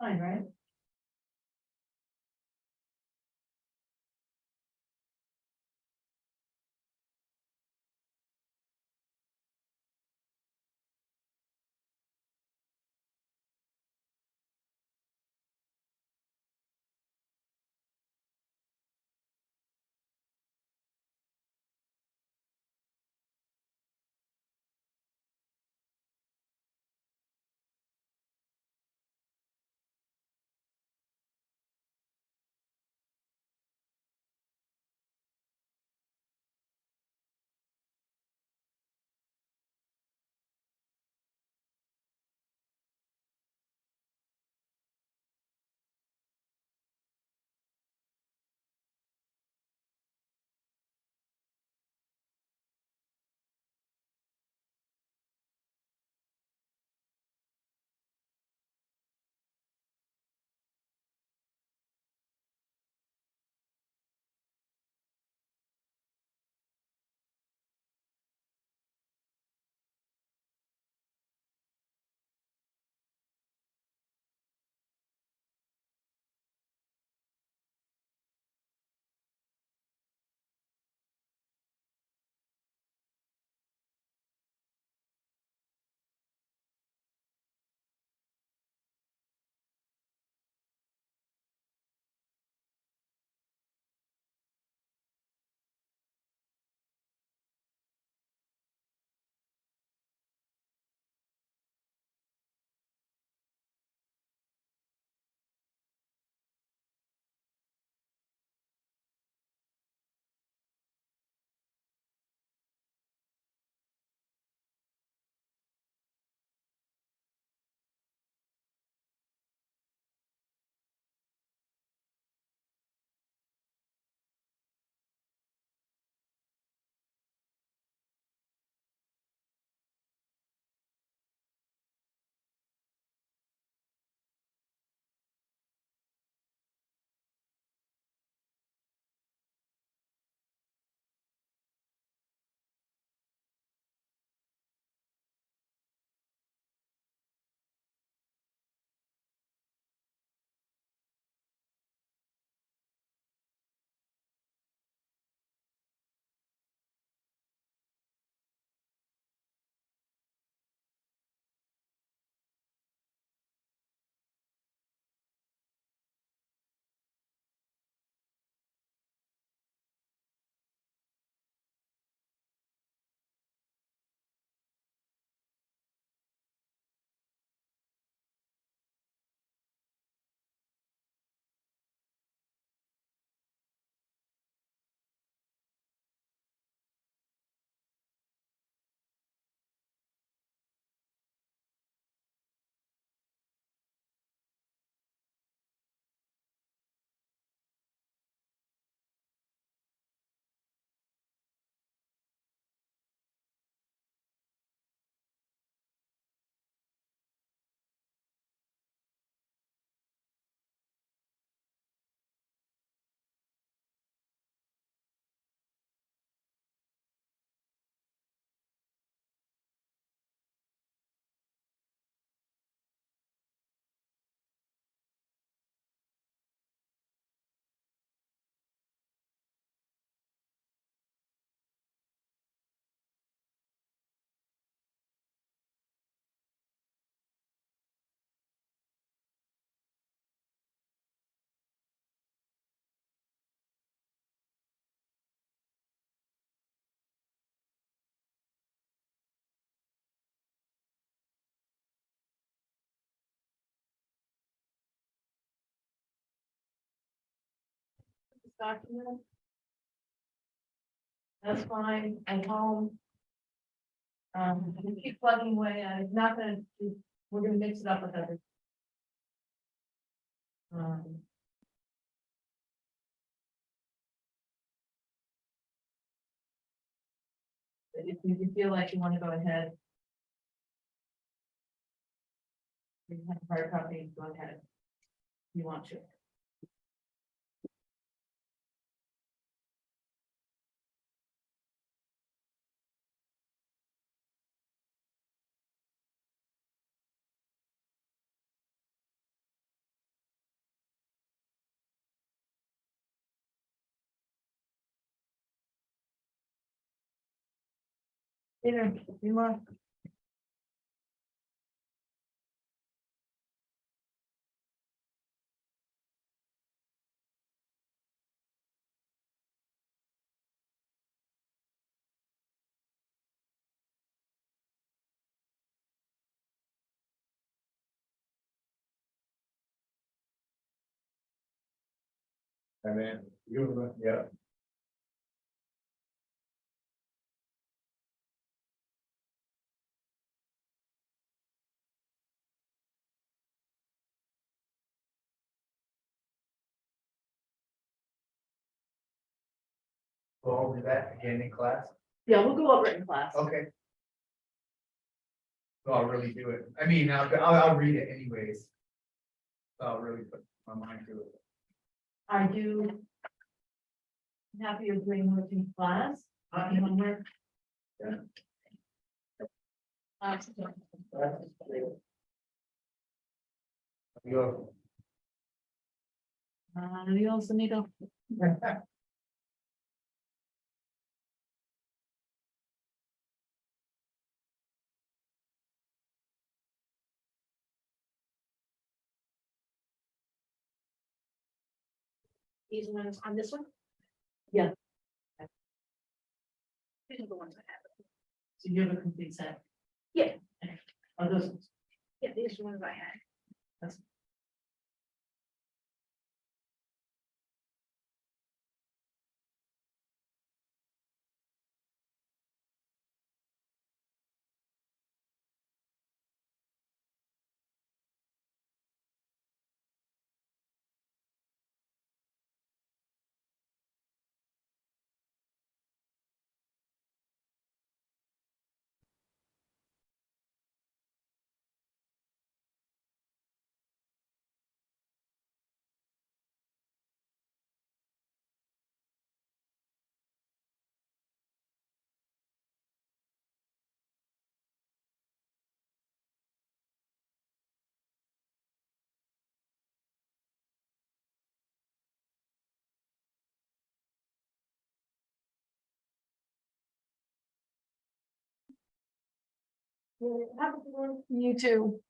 Fine, right? This document. That's fine, at home. We keep plugging away, and it's not gonna, we're gonna mix it up with other. Um. But if you feel like you wanna go ahead. You have a hard copy, go ahead. You want to. Peter, you more? And then, yeah. Go over that again in class, Yeah, we'll go over it in class. okay. So I'll really do it, I mean, I'll read it anyways. So I'll really put my mind to it. Are you happy with doing work in class? Any homework? Yeah. Yo. Adios, amigo. These ones on this one? Yeah. These are the ones I have. So you have a complete set? Yeah. Are those? Yeah, these are the ones I had. Have a good one. You too.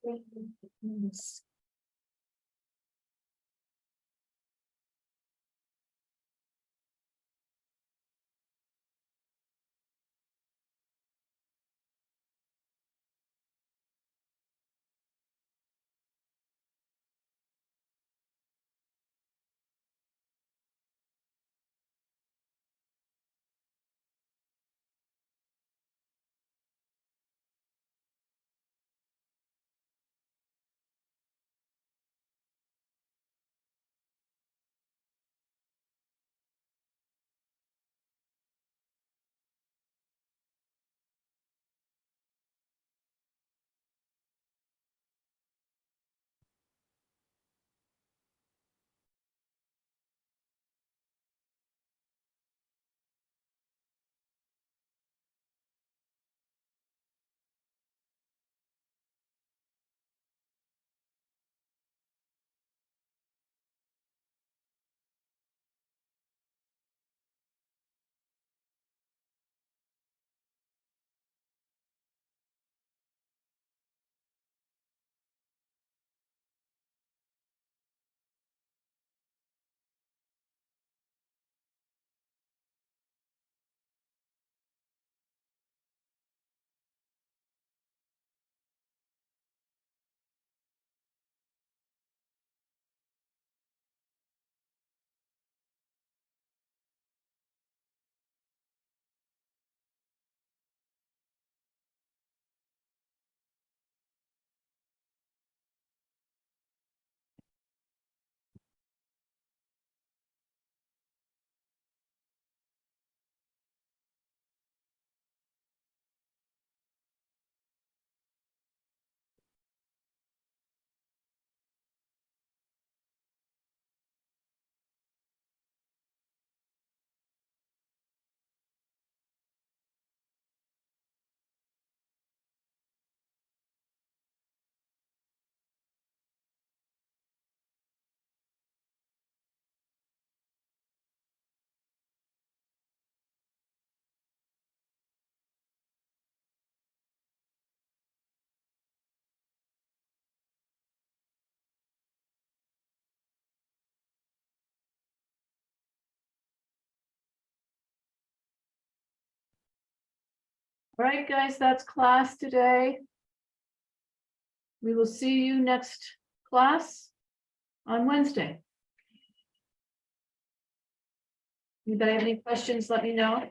All right, guys, that's class today. We will see you next class on Wednesday. Anybody have any questions? Let me know.